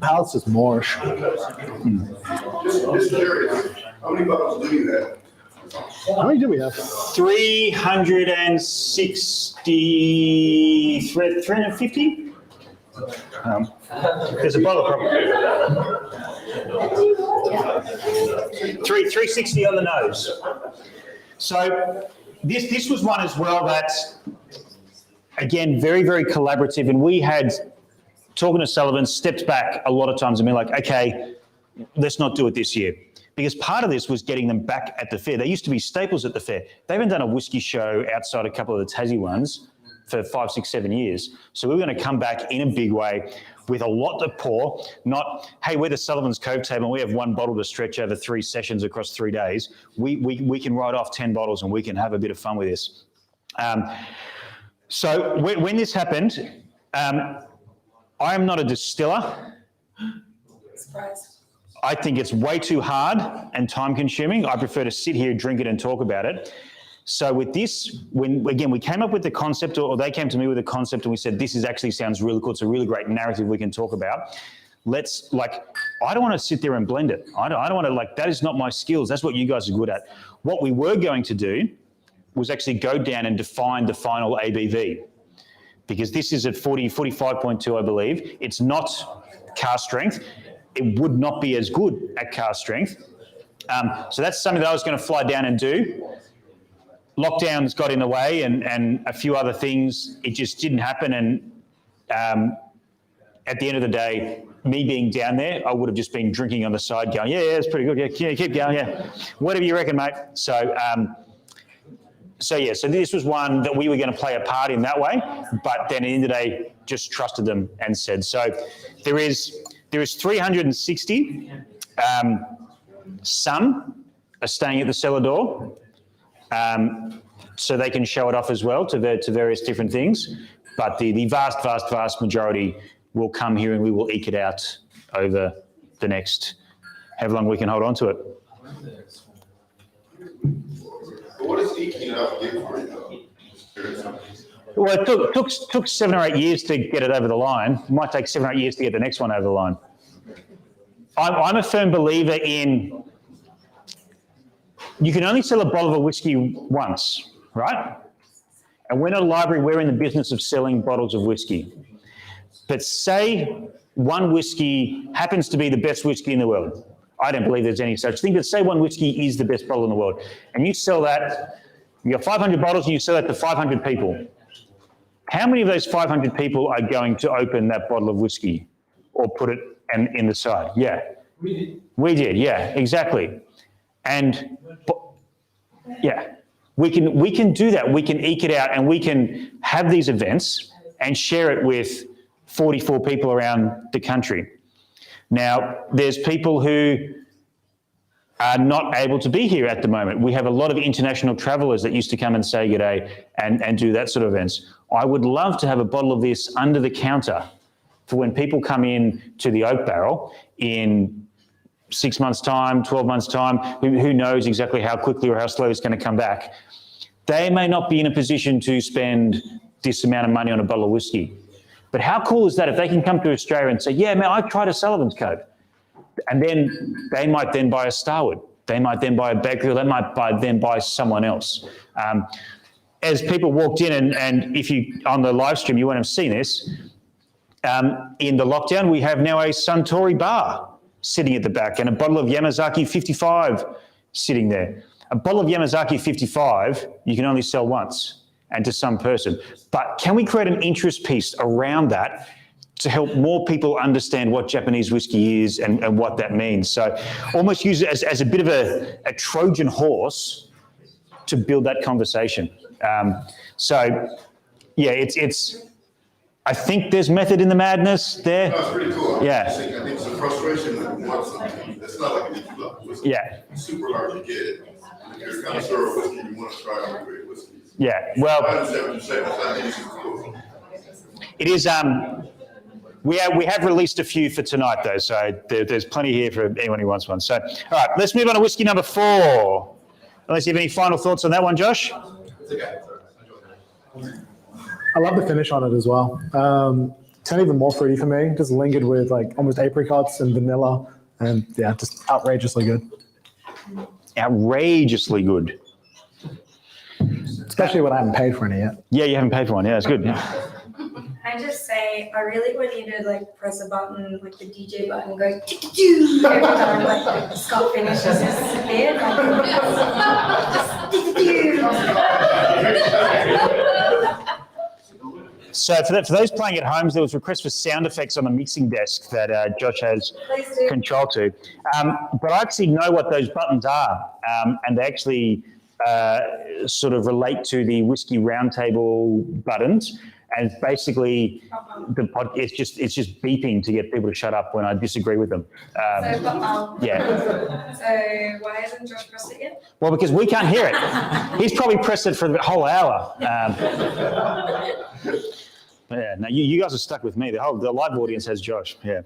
[SPEAKER 2] palate's just moorish.
[SPEAKER 5] Just curious, how many bottles do you have?
[SPEAKER 2] How many do we have?
[SPEAKER 1] 350? There's a bottle of 360 on the nose. So this was one as well that, again, very, very collaborative. And we had, talking to Sullivan, stepped back a lot of times and been like, okay, let's not do it this year. Because part of this was getting them back at the fair. They used to be staples at the fair. They haven't done a whiskey show outside a couple of the Tassie ones for 5, 6, 7 years. So we were going to come back in a big way with a lot to pour, not, hey, we're the Sullivans Cove table and we have 1 bottle to stretch over 3 sessions across 3 days. We can write off 10 bottles and we can have a bit of fun with this. So when this happened, I am not a distiller.
[SPEAKER 3] Surprise.
[SPEAKER 1] I think it's way too hard and time consuming. I prefer to sit here, drink it and talk about it. So with this, when again, we came up with the concept, or they came to me with a concept and we said, this actually sounds really cool. It's a really great narrative we can talk about. Let's, I don't want to sit there and blend it. I don't want to, that is not my skills. That's what you guys are good at. What we were going to do was actually go down and define the final ABV, because this is at 45.2, I believe. It's not cask strength. It would not be as good at cask strength. So that's something that I was going to fly down and do. Lockdowns got in the way and a few other things. It just didn't happen. And at the end of the day, me being down there, I would have just been drinking on the side going, yeah, it's pretty good. Yeah, keep going, yeah. Whatever you reckon, mate. So this was one that we were going to play a part in that way. But then at the end of the day, just trusted them and said. So there is 360. Some are staying at the cellar door. So they can show it off as well to various different things. But the vast majority will come here and we will eke it out over the next, however long we can hold on to it.
[SPEAKER 5] What does eking it up do for you?
[SPEAKER 1] Well, it took 7 or 8 years to get it over the line. It might take 7 or 8 years to get the next one over the line. I'm a firm believer in, you can only sell a bottle of a whiskey once, right? And we're not a library, we're in the business of selling bottles of whiskey. But say one whiskey happens to be the best whiskey in the world. I don't believe there's any such thing, but say one whiskey is the best bottle in the world. And you sell that, you got 500 bottles and you sell that to 500 people. How many of those 500 people are going to open that bottle of whiskey or put it in the side? Yeah. We did, yeah, exactly. And yeah, we can do that. We can eke it out and we can have these events and share it with 44 people around the country. Now, there's people who are not able to be here at the moment. We have a lot of international travellers that used to come and say good day and do that sort of events. I would love to have a bottle of this under the counter for when people come in to the Oak Barrel in 6 months' time, 12 months' time, who knows exactly how quickly or how slow it's going to come back. They may not be in a position to spend this amount of money on a bottle of whiskey. But how cool is that if they can come to Australia and say, yeah, man, I tried a Sullivans Cove. And then they might then buy a Starward. They might then buy a bakery, or they might then buy someone else. As people walked in, and if you, on the live stream, you won't have seen this, in the lockdown, we have now a Suntory bar sitting at the back and a bottle of Yamazaki 55 sitting there. A bottle of Yamazaki 55, you can only sell once and to some person. But can we create an interest piece around that to help more people understand what Japanese whiskey is and what that means? So almost use it as a bit of a Trojan horse to build that conversation. It's I think there's method in the madness there.
[SPEAKER 5] No, it's pretty cool.
[SPEAKER 1] Yeah.
[SPEAKER 5] I think it's a frustration that you want something that's not like an easy whiskey.
[SPEAKER 1] Yeah.
[SPEAKER 5] It's super hard to get it. If you're a connoisseur of whiskey, you want to try all the great whiskeys.
[SPEAKER 1] Yeah, well,
[SPEAKER 5] I understand what you're saying, but that is cool.
[SPEAKER 1] it is. We have released a few for tonight though, so there's plenty here for anyone who wants one. So, all right, let's move on to whiskey number 4. Unless you have any final thoughts on that one, Josh.
[SPEAKER 5] It's okay.
[SPEAKER 2] I love the finish on it as well. Turned even more fruity for me. Just lingered with like almost apricots and vanilla, and yeah, just outrageously good.
[SPEAKER 1] Outrageously good.
[SPEAKER 2] Especially when I haven't paid for any yet.
[SPEAKER 1] Yeah, you haven't paid for one. Yeah, it's good.
[SPEAKER 3] I just say, I really want you to like press a button, like the DJ button, go every time like Scott finishes his bit.
[SPEAKER 1] So for those playing at home, there was a request for sound effects on the mixing desk that Josh has
[SPEAKER 3] Please do.
[SPEAKER 1] control to. But I actually know what those buttons are, and they actually sort of relate to the Whiskey Roundtable buttons. And basically, it's just beeping to get people to shut up when I disagree with them. Yeah.
[SPEAKER 3] So why hasn't Josh pressed it yet?
[SPEAKER 1] Well, because we can't hear it. He's probably pressed it for the whole hour. Yeah, no, you guys are stuck with me. The live audience has Josh. Yeah.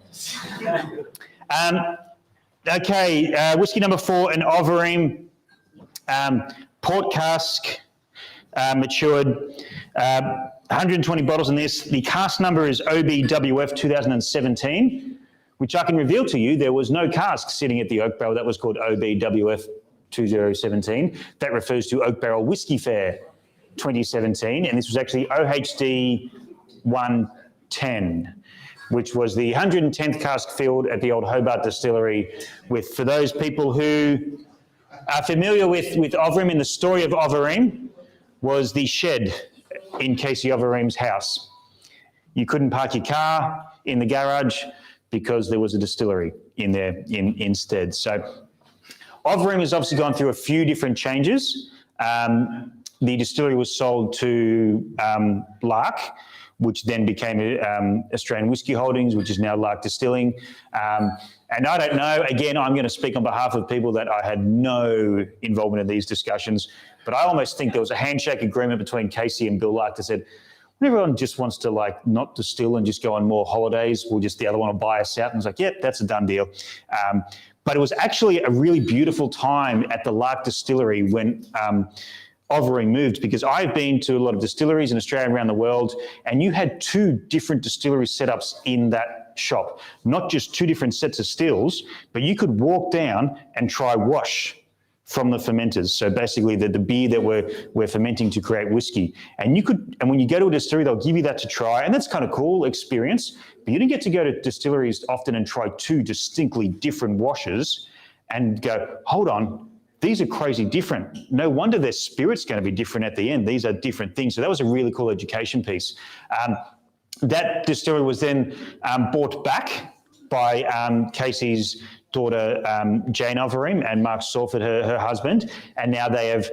[SPEAKER 1] Okay, whiskey number 4, an Overeem, port cask, matured. 120 bottles in this. The cask number is OBWF 2017, which I can reveal to you. There was no cask sitting at the Oak Barrel. That was called OBWF 2017. That refers to Oak Barrel Whiskey Fair 2017, and this was actually OHD 110, which was the 110th cask filled at the old Hobart Distillery. For those people who are familiar with Overeem, and the story of Overeem was the shed in Casey Overeem's house. You couldn't park your car in the garage because there was a distillery in there instead. So Overeem has obviously gone through a few different changes. The distillery was sold to Lark, which then became Australian Whisky Holdings, which is now Lark Distilling. And I don't know, again, I'm going to speak on behalf of people that I had no involvement in these discussions, but I almost think there was a handshake agreement between Casey and Bill Lark that said, when everyone just wants to like not distill and just go on more holidays, the other one will buy us out. And it's like, yep, that's a done deal. But it was actually a really beautiful time at the Lark Distillery when Overeem moved, because I've been to a lot of distilleries in Australia and around the world, and you had 2 different distillery setups in that shop, not just 2 different sets of stills, but you could walk down and try wash from the fermenters. So basically the beer that we're fermenting to create whiskey. And when you go to a distillery, they'll give you that to try, and that's kind of cool experience, but you don't get to go to distilleries often and try 2 distinctly different washes and go, hold on, these are crazy different. No wonder their spirit's going to be different at the end. These are different things. So that was a really cool education piece. That distillery was then bought back by Casey's daughter, Jane Overeem, and Mark Salford, her husband. And now they're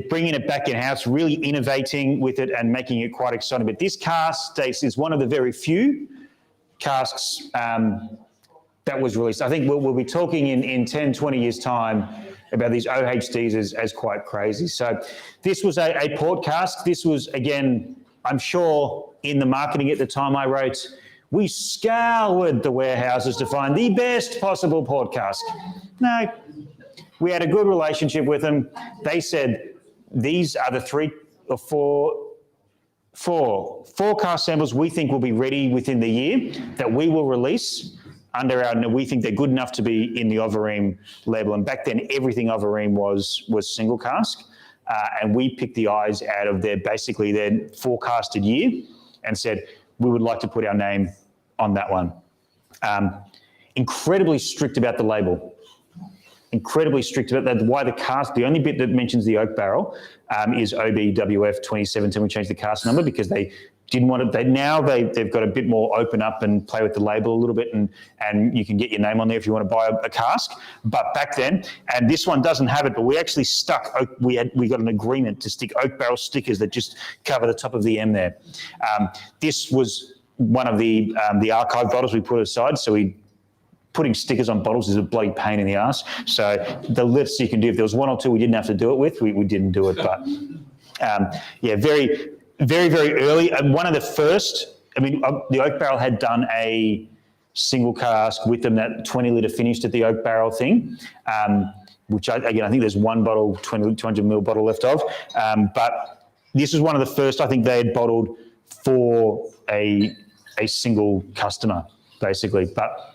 [SPEAKER 1] bringing it back in-house, really innovating with it and making it quite exciting. But this cask is one of the very few casks that was released. I think we'll be talking in 10, 20 years' time about these OHDs as quite crazy. So this was a port cask. This was, again, I'm sure in the marketing at the time I wrote, we scoured the warehouses to find the best possible port cask. No, we had a good relationship with them. They said, these are the 3 or 4 cask samples we think will be ready within the year that we will release. under our, we think they're good enough to be in the Overeem label. And back then, everything Overeem was single cask. And we picked the eyes out of basically their forecasted year and said, we would like to put our name on that one. Incredibly strict about the label. Incredibly strict about that. Why the cask, the only bit that mentions the oak barrel is OBWF 2017. We changed the cask number because they didn't want it. They've got a bit more open up and play with the label a little bit, and you can get your name on there if you want to buy a cask. But back then, and this one doesn't have it, but we actually stuck oak. We got an agreement to stick oak barrel stickers that just cover the top of the M there. This was one of the archive bottles we put aside, so putting stickers on bottles is a bloody pain in the ass. So the least you can do, if there was one or two we didn't have to do it with, we didn't do it. But very, very, very early. And one of the first, the oak barrel had done a single cask with them, that 20 litre finished at the oak barrel thing, which I think there's one bottle, 200 ml bottle left of. But this was one of the first I think they had bottled for a single customer, basically. But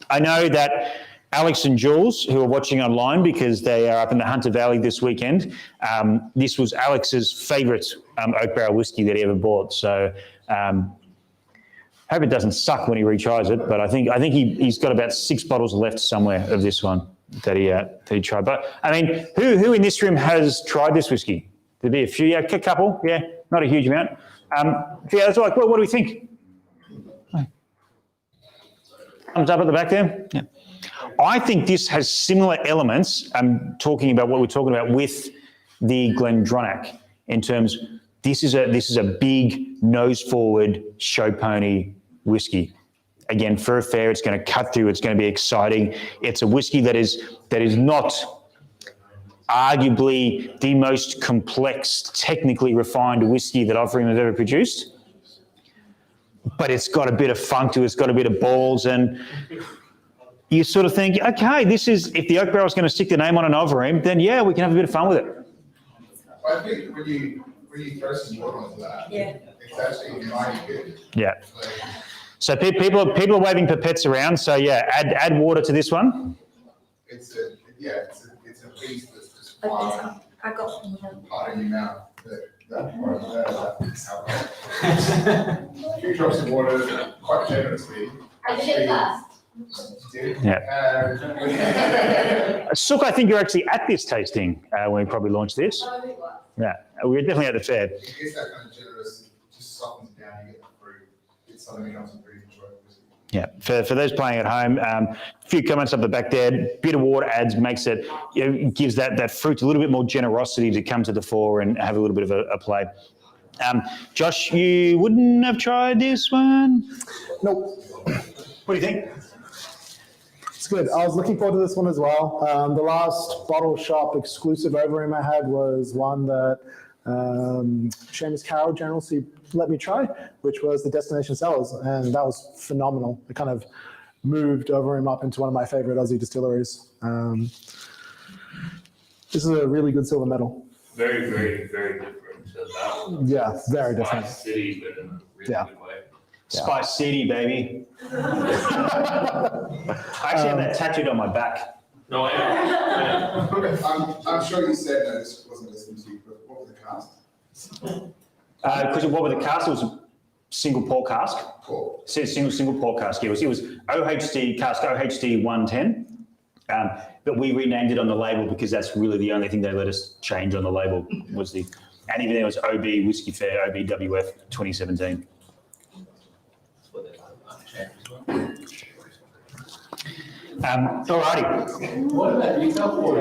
[SPEAKER 1] I know that Alex and Jules, who are watching online because they are up in the Hunter Valley this weekend, this was Alex's favourite oak barrel whiskey that he ever bought. So hope it doesn't suck when he retries it, but I think he's got about 6 bottles left somewhere of this one that he tried. But who in this room has tried this whiskey? There'd be a few, a couple, not a huge amount. That's like, what do we think? Thumbs up at the back there. Yeah. I think this has similar elements. I'm talking about what we're talking about with the GlenDronach in terms. This is a big nose forward show pony whiskey. Again, for a fair, it's going to cut through. It's going to be exciting. It's a whiskey that is not arguably the most complex, technically refined whiskey that Overeem have ever produced. But it's got a bit of funk to it, it's got a bit of balls, and you sort of think, okay, this is, if the oak barrel is going to stick the name on an Overeem, then we can have a bit of fun with it.
[SPEAKER 5] I think when you throw some water onto that, it's actually mighty good.
[SPEAKER 1] Yeah. So people are waving pipettes around, so add water to this one.
[SPEAKER 5] It's a beast that's just flying
[SPEAKER 3] I got one.
[SPEAKER 5] hot in your mouth. That part of that's alcohol. A few drops of water, quite generously.
[SPEAKER 7] I did it first.
[SPEAKER 1] Sook, I think you're actually at this tasting when we probably launched this. Yeah, we were definitely at the fair.
[SPEAKER 5] It gets that kind of generous, just softens down, you get the fruit. It's something else I'm pretty enjoyable.
[SPEAKER 1] Yeah, for those playing at home, a few comments up the back there. Bit of water gives that fruit a little bit more generosity to come to the fore and have a little bit of a play. Josh, you wouldn't have tried this one?
[SPEAKER 2] Nope.
[SPEAKER 1] What do you think?
[SPEAKER 2] It's good. I was looking forward to this one as well. The last bottle shop exclusive Overeem I had was one that Seamus Carroll generously let me try, which was the Destination Cellars, and that was phenomenal. It kind of moved Overeem up into one of my favorite Aussie distilleries. This is a really good silver medal.
[SPEAKER 6] Very, very, very different to that one.
[SPEAKER 2] Yeah, very different.
[SPEAKER 6] Spice City, but in a really good way.
[SPEAKER 1] Spice City, baby. I actually have that tattooed on my back.
[SPEAKER 6] No, I am.
[SPEAKER 5] I'm sure you said that this wasn't listening to you, but what was the cast?
[SPEAKER 1] Because what were the cask? It was a single port cask.
[SPEAKER 5] Cool.
[SPEAKER 1] It said single port cask. It was OHD cask OHD 110, but we renamed it on the label because that's really the only thing they let us change on the label was and even there was OB Whiskey Fair OBWF 2017. Alrighty.
[SPEAKER 4] What did that retail for?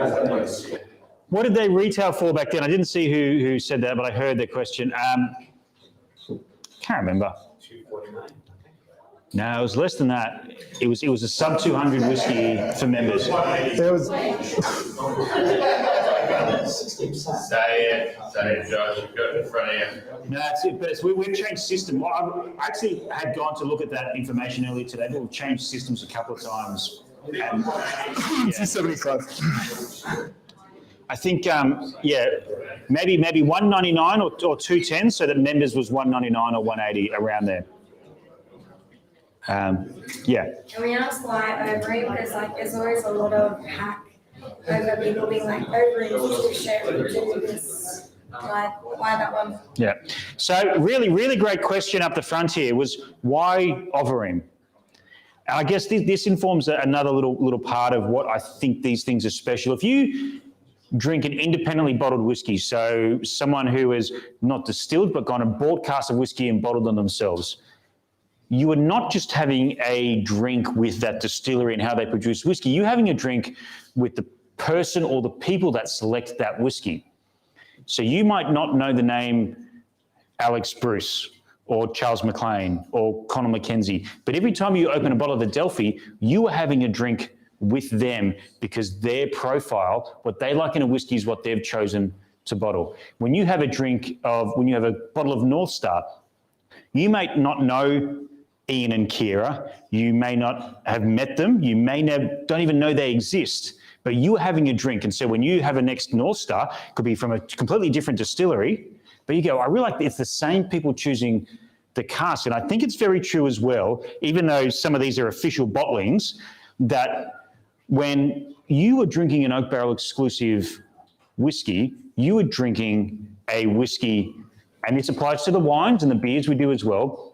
[SPEAKER 1] What did they retail for back then? I didn't see who said that, but I heard the question. Can't remember.
[SPEAKER 4] $249.
[SPEAKER 1] No, it was less than that. It was a sub 200 whiskey for members.
[SPEAKER 2] It was
[SPEAKER 6] Say it, Josh. You've got it in front of you.
[SPEAKER 1] No, that's it. But we've changed system. I actually had gone to look at that information earlier today, but we've changed systems a couple of times. And,
[SPEAKER 2] 275.
[SPEAKER 1] I think, maybe 199 or 210, so that members was 199 or 180 around there. Yeah.
[SPEAKER 3] And we asked why Overeem, because like there's always a lot of hack over people being like Overeem, sherry, do this, like why that one?
[SPEAKER 1] Yeah. So really great question up the front here was why Overeem? And I guess this informs another little part of what I think these things are special. If you drink an independently bottled whiskey, so someone who has not distilled but gone and bought casks of whiskey and bottled them themselves, you are not just having a drink with that distillery and how they produce whiskey, you're having a drink with the person or the people that select that whiskey. So you might not know the name Alex Bruce or Charles McLean or Conor McKenzie, but every time you open a bottle of the Delphi, you are having a drink with them because their profile, what they like in a whiskey is what they've chosen to bottle. When you have a bottle of North Star, you may not know Ian and Kira, you may not have met them, you don't even know they exist, but you are having a drink. And so when you have a next North Star, it could be from a completely different distillery, but you go, I really like it's the same people choosing the cask. And I think it's very true as well, even though some of these are official bottlings, that when you are drinking an oak barrel exclusive whiskey, you are drinking a whiskey, and this applies to the wines and the beers we do as well.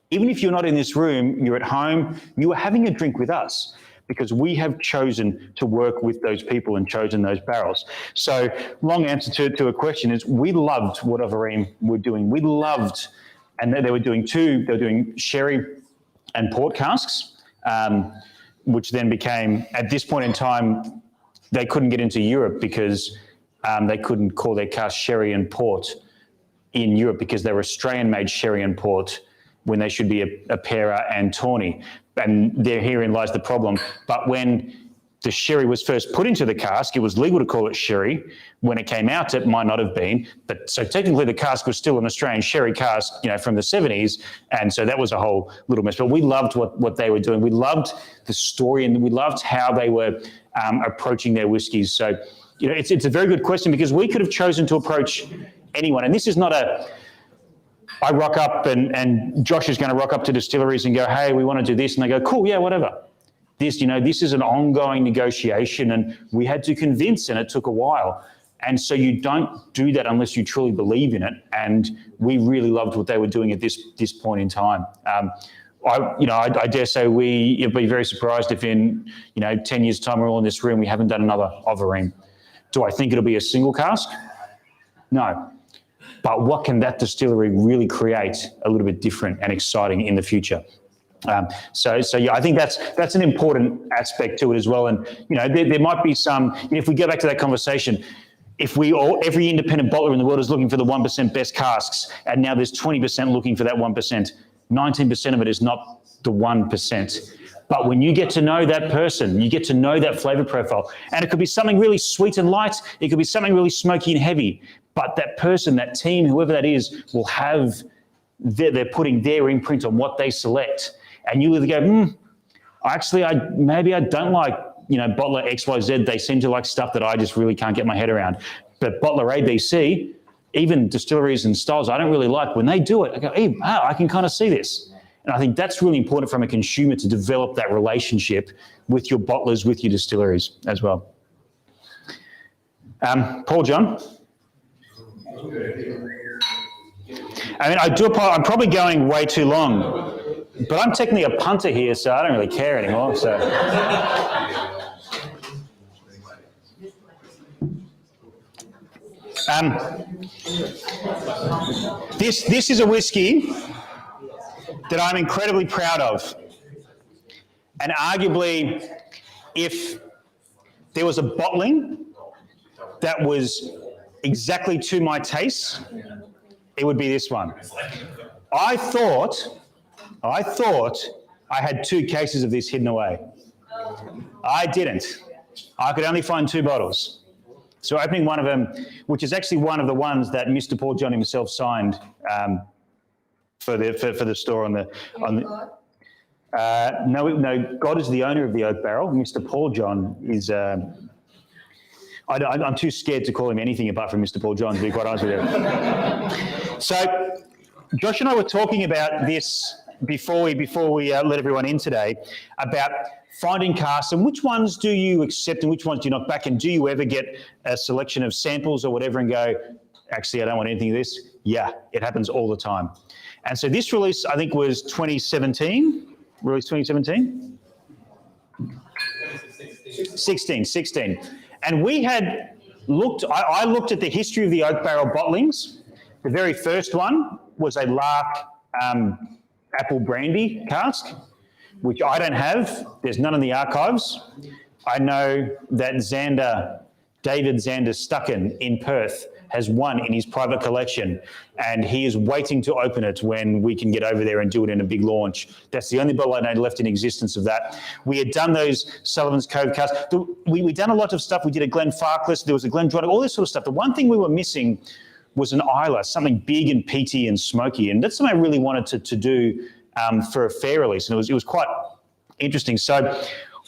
[SPEAKER 1] Even if you're not in this room, you're at home, you are having a drink with us because we have chosen to work with those people and chosen those barrels. So long answer to a question is we loved what Overeem were doing. We loved, and they were doing sherry and port casks, which then became, at this point in time, they couldn't get into Europe because they couldn't call their cask sherry and port in Europe because they were Australian-made sherry and port when they should be a Pera and Tawny. And herein lies the problem. But when the sherry was first put into the cask, it was legal to call it sherry. When it came out, it might not have been. But so technically the cask was still an Australian sherry cask, from the 70s. And so that was a whole little mess. But we loved what they were doing. We loved the story and we loved how they were approaching their whiskies. So, it's a very good question because we could have chosen to approach anyone. And this is not I rock up and Josh is going to rock up to distilleries and go, hey, we want to do this. And they go, cool, yeah, whatever. This is an ongoing negotiation and we had to convince and it took a while. And so you don't do that unless you truly believe in it. And we really loved what they were doing at this point in time. I dare say you'd be very surprised if in 10 years' time we're all in this room, we haven't done another Overeem. Do I think it'll be a single cask? No. But what can that distillery really create a little bit different and exciting in the future? So I think that's an important aspect to it as well. And there might be some. If we go back to that conversation, every independent bottler in the world is looking for the 1% best casks, and now there's 20% looking for that 1%. 19% of it is not the 1%. But when you get to know that person, you get to know that flavor profile, and it could be something really sweet and light. It could be something really smoky and heavy. But that person, that team, whoever that is, will have, they're putting their imprint on what they select. And you either go, maybe I don't like, bottler XYZ. They seem to like stuff that I just really can't get my head around. But bottler ABC, even distilleries and styles I don't really like, when they do it, I go, hey, I can kind of see this. And I think that's really important from a consumer to develop that relationship with your bottlers, with your distilleries as well. Paul John? I'm probably going way too long, but I'm technically a punter here, so I don't really care anymore. So, this is a whiskey that I'm incredibly proud of, and arguably, if there was a bottling that was exactly to my taste, it would be this one. I thought I had 2 cases of this hidden away. I didn't. I could only find 2 bottles. So opening one of them, which is actually one of the ones that Mr. Paul John himself signed for the store on the. No, God is the owner of the oak barrel. Mr. Paul John is. I'm too scared to call him anything apart from Mr. Paul John, to be quite honest with you. So, Josh and I were talking about this before we let everyone in today about finding casks and which ones do you accept and which ones do you not back, and do you ever get a selection of samples or whatever and go, actually, I don't want anything of this? Yeah, it happens all the time. And so this release, I think, was 2017, release 2017? 16. And we had looked, I looked at the history of the oak barrel bottlings. The very first one was a Lark apple brandy cask, which I don't have. There's none in the archives. I know that David Xander Stucken in Perth has one in his private collection, and he is waiting to open it when we can get over there and do it in a big launch. That's the only bottle I know left in existence of that. We had done those Sullivans Cove casks. We'd done a lot of stuff. We did a Glenfarclas, there was a GlenDronach, all this sort of stuff. The one thing we were missing was an Isla, something big and peaty and smoky, and that's something I really wanted to do for a fair release, and it was quite interesting. So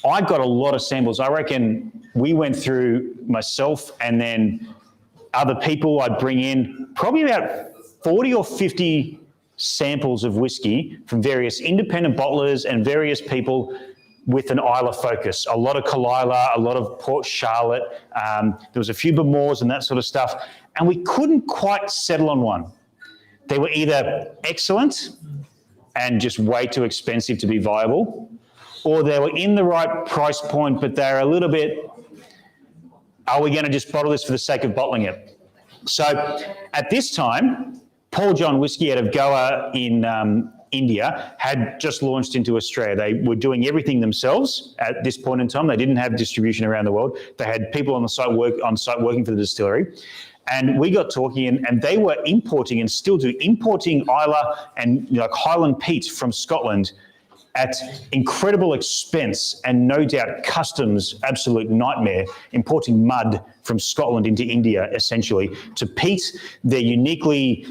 [SPEAKER 1] I got a lot of samples. I reckon we went through, myself and then other people I'd bring in, probably about 40 or 50 samples of whiskey from various independent bottlers and various people with an Isla focus. A lot of Kalila, a lot of Port Charlotte. There was a few Bemores and that sort of stuff. And we couldn't quite settle on one. They were either excellent and just way too expensive to be viable, or they were in the right price point, but they're a little bit, are we going to just bottle this for the sake of bottling it? So at this time, Paul John Whiskey out of Goa in India had just launched into Australia. They were doing everything themselves at this point in time. They didn't have distribution around the world. They had people on site working for the distillery. And we got talking, and they were importing and still importing Isla and Highland peat from Scotland at incredible expense and no doubt customs absolute nightmare, importing mud from Scotland into India essentially to peat their uniquely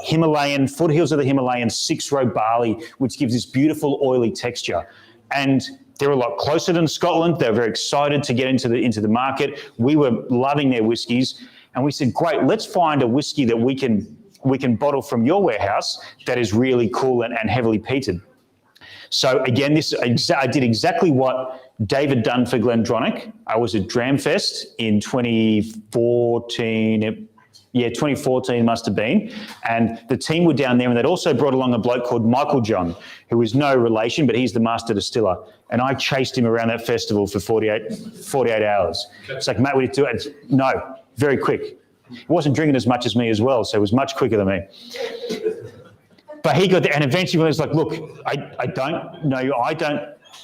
[SPEAKER 1] Himalayan, foothills of the Himalayan 6-row barley, which gives this beautiful oily texture. And they're a lot closer than Scotland. They were very excited to get into the market. We were loving their whiskies, and we said, great, let's find a whiskey that we can bottle from your warehouse that is really cool and heavily peated. So again, I did exactly what David done for GlenDronach. I was at Dramfest in 2014. Yeah, 2014 must have been. And the team were down there, and they'd also brought along a bloke called Michael John, who is no relation, but he's the master distiller. And I chased him around that festival for 48 hours. It's like, Matt, we need to do it. No, very quick. He wasn't drinking as much as me as well, so it was much quicker than me. But he got there, and eventually he was like, look, I don't know you. I don't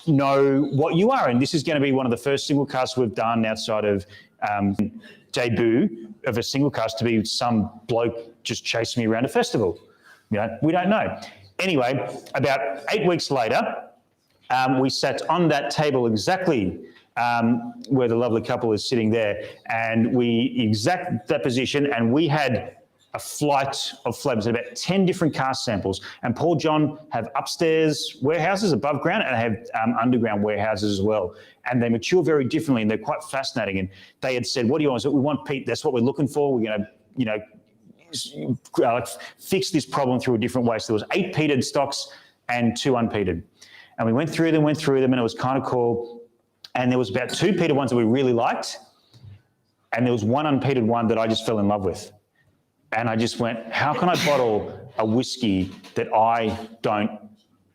[SPEAKER 1] know what you are. And this is going to be one of the first single casts we've done outside of debut of a single cast to be some bloke just chasing me around a festival. We don't know. Anyway, about 8 weeks later, we sat on that table exactly where the lovely couple is sitting there, and we exact that position, and we had a flight of flavors, about 10 different cask samples. And Paul John have upstairs warehouses above ground, and have underground warehouses as well. And they mature very differently, and they're quite fascinating. And they had said, what do you want? I said, we want peat. That's what we're looking for. We're going to, fix this problem through a different way. So there was 8 peated stocks and 2 unpeated. And we went through them, and it was kind of cool. And there was about 2 peated ones that we really liked. And there was 1 unpeated one that I just fell in love with. And I just went, how can I bottle a whiskey that I don't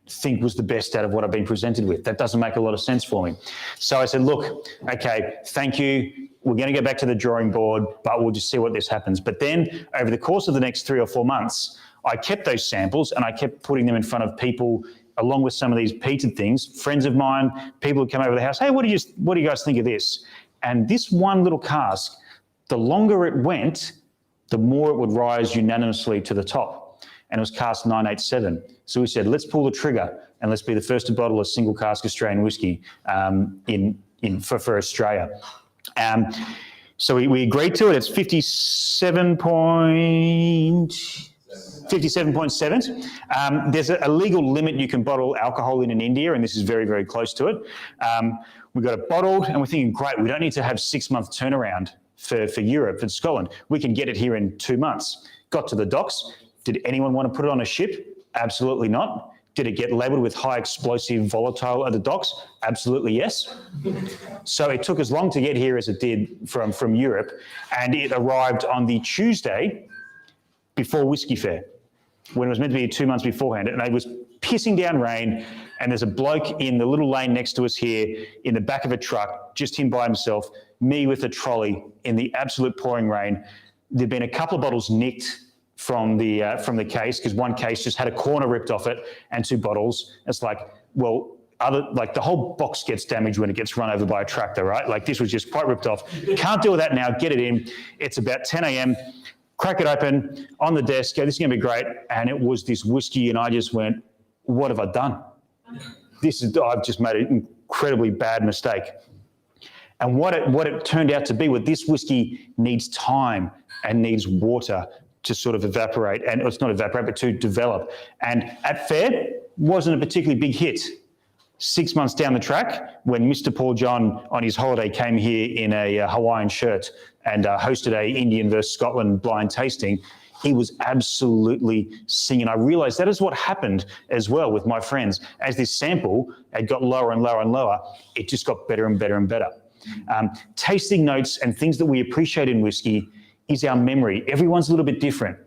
[SPEAKER 1] think was the best out of what I've been presented with? That doesn't make a lot of sense for me. So I said, look, okay, thank you. We're going to go back to the drawing board, but we'll just see what this happens. But then over the course of the next 3 or 4 months, I kept those samples and I kept putting them in front of people along with some of these peated things, friends of mine, people who come over the house. Hey, what do you guys think of this? And this one little cask, the longer it went, the more it would rise unanimously to the top. And it was cask 987. So we said, let's pull the trigger and let's be the first to bottle a single cask Australian whiskey for Australia. So we agreed to it. It's 57.7. There's a legal limit you can bottle alcohol in India, and this is very, very close to it. We got it bottled, and we're thinking, great, we don't need to have 6-month turnaround for Europe, for Scotland. We can get it here in 2 months. Got to the docks. Did anyone want to put it on a ship? Absolutely not. Did it get labelled with high explosive volatile at the docks? Absolutely yes. So it took as long to get here as it did from Europe, and it arrived on the Tuesday before Whiskey Fair, when it was meant to be 2 months beforehand, and it was pissing down rain, and there's a bloke in the little lane next to us here in the back of a truck, just him by himself, me with a trolley in the absolute pouring rain. There'd been a couple of bottles nicked from the case, because one case just had a corner ripped off it, and 2 bottles. It's like, well, the whole box gets damaged when it gets run over by a tractor, right? Like, this was just quite ripped off. Can't deal with that now, get it in. It's about 10 a.m, crack it open, on the desk, go, this is gonna be great. And it was this whiskey, and I just went, what have I done? I've just made an incredibly bad mistake. And what it turned out to be was this whiskey needs time and needs water to sort of evaporate, and it's not evaporate, but to develop. And at Fair, wasn't a particularly big hit. 6 months down the track, when Mr. Paul John on his holiday came here in a Hawaiian shirt and hosted a Indian versus Scotland blind tasting, he was absolutely singing. I realised that is what happened as well with my friends. As this sample had got lower and lower and lower, it just got better and better and better. Tasting notes and things that we appreciate in whiskey is our memory. Everyone's a little bit different.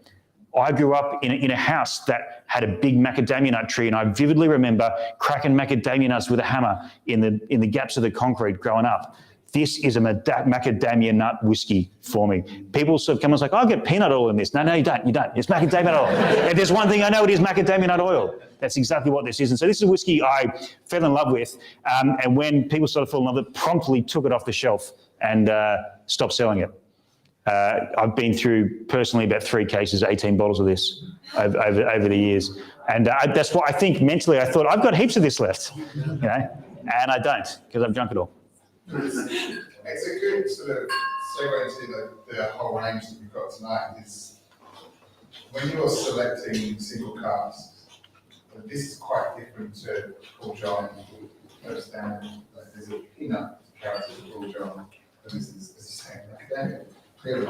[SPEAKER 1] I grew up in a house that had a big macadamia nut tree, and I vividly remember cracking macadamia nuts with a hammer in the gaps of the concrete growing up. This is a macadamia nut whiskey for me. People sort of come and say, I'll get peanut oil in this. No, you don't. It's macadamia nut oil. If there's one thing I know, it is macadamia nut oil. That's exactly what this is. And so this is a whiskey I fell in love with. And when people started falling in love with it, promptly took it off the shelf and stopped selling it. I've been through personally about 3 cases, 18 bottles of this over the years. And that's what I think mentally, I thought, I've got heaps of this left, and I don't, because I've drunk it all.
[SPEAKER 5] It's a good sort of segue into the whole range that we've got tonight. Is when you're selecting single casks, this is quite different to Paul John. Understand, like there's a peanut character to Paul John, and this is the same academic. Clearly,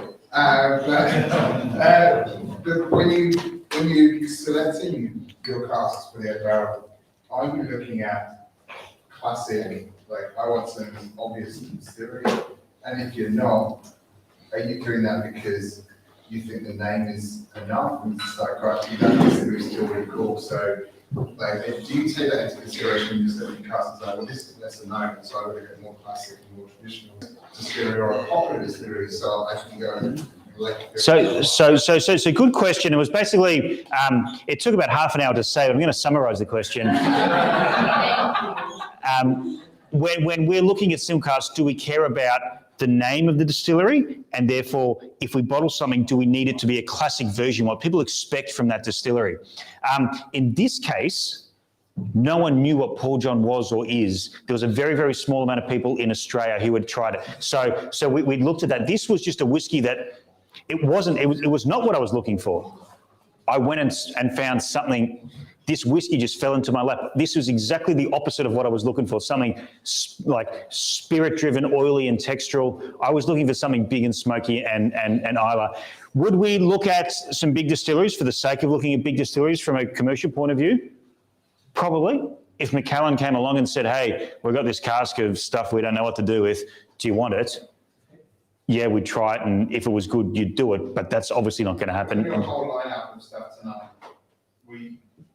[SPEAKER 5] but when you selecting your casks for their barrel, are you looking at classic? Like, I want some obvious distillery, and if you're not, are you doing that because you think the name is enough? And it's like, right, that distillery is still really cool. So, like, do you take that into consideration? You just look at casks like, well, this is less known, so I would get more classic and more traditional distillery or a popular distillery, so I can go and collect.
[SPEAKER 1] So good question. It was basically, it took about half an hour to say, but I'm going to summarise the question. When we're looking at single casks, do we care about the name of the distillery? And therefore, if we bottle something, do we need it to be a classic version, what people expect from that distillery? In this case, no one knew what Paul John was or is. There was a very, very small amount of people in Australia who had tried it. So we looked at that. This was just a whiskey that it was not what I was looking for. I went and found something. This whiskey just fell into my lap. This was exactly the opposite of what I was looking for, something like spirit-driven, oily and textural. I was looking for something big and smoky and Isla. Would we look at some big distilleries for the sake of looking at big distilleries from a commercial point of view? Probably. If Macallan came along and said, hey, we've got this cask of stuff we don't know what to do with, do you want it? Yeah, we'd try it, and if it was good, you'd do it, but that's obviously not going to happen.
[SPEAKER 5] We've got a whole lineup of stuff tonight.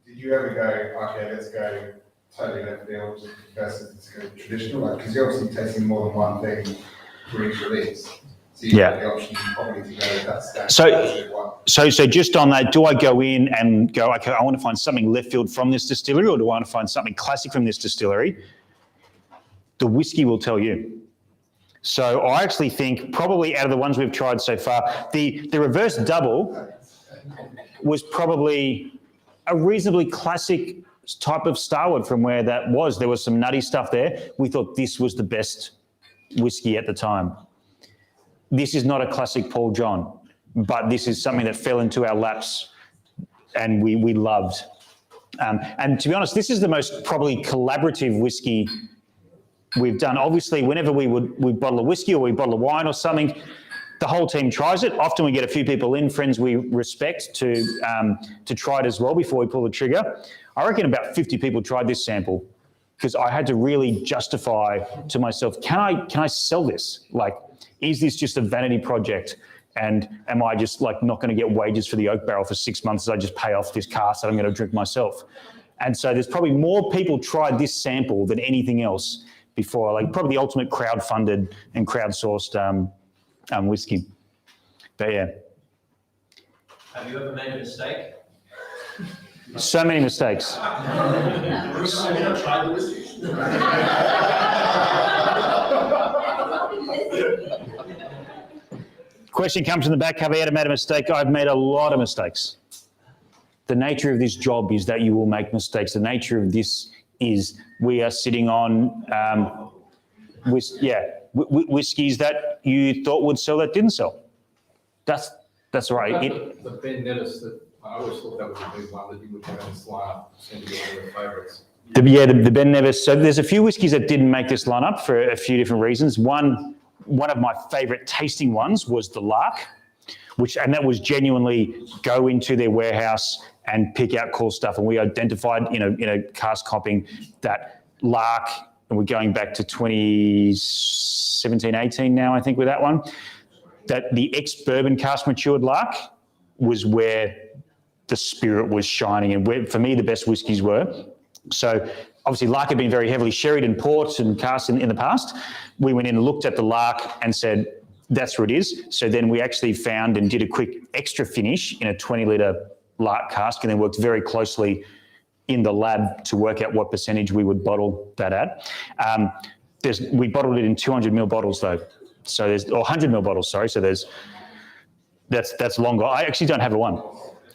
[SPEAKER 5] Did you ever go, okay, let's go totally left field versus let's go traditional? Like, because you're obviously tasting more than one thing for each release. So you have the option probably to go that's
[SPEAKER 1] So just on that, do I go in and go, okay, I want to find something left field from this distillery, or do I want to find something classic from this distillery? The whiskey will tell you. So I actually think probably out of the ones we've tried so far, the reverse double was probably a reasonably classic type of Starward from where that was. There was some nutty stuff there. We thought this was the best whiskey at the time. This is not a classic Paul John, but this is something that fell into our laps and we loved. And to be honest, this is the most probably collaborative whiskey we've done. Obviously, whenever we bottle a whiskey or we bottle a wine or something, the whole team tries it. Often we get a few people in, friends we respect, to try it as well before we pull the trigger. I reckon about 50 people tried this sample because I had to really justify to myself, can I sell this? Like, is this just a vanity project? And am I just like not going to get wages for the oak barrel for 6 months as I just pay off this cask that I'm going to drink myself? And so there's probably more people tried this sample than anything else before, like probably the ultimate crowd-funded and crowd-sourced whiskey. But yeah.
[SPEAKER 4] Have you ever made a mistake?
[SPEAKER 1] So many mistakes.
[SPEAKER 5] Tried the whiskey.
[SPEAKER 1] Question comes from the back. Have I ever made a mistake? I've made a lot of mistakes. The nature of this job is that you will make mistakes. The nature of this is we are sitting on whiskies that you thought would sell that didn't sell. That's right.
[SPEAKER 7] The Ben Nevis, that I always thought that would be one that you would have in this lineup, seemed to be one of your favourites.
[SPEAKER 1] The Ben Nevis. So there's a few whiskies that didn't make this lineup for a few different reasons. One of my favourite tasting ones was the Lark, and that was genuinely go into their warehouse and pick out cool stuff. And we identified, in a cask hopping, that Lark, and we're going back to 2017, 18 now, I think, with that one, that the ex-bourbon cask matured Lark was where the spirit was shining and where, for me, the best whiskies were. So obviously Lark had been very heavily sherried and port and cast in the past. We went in and looked at the Lark and said, that's where it is. So then we actually found and did a quick extra finish in a 20-litre Lark cask and then worked very closely in the lab to work out what percentage we would bottle that at. We bottled it in 200ml bottles though. So or 100ml bottles, sorry. So that's longer. I actually don't have a one.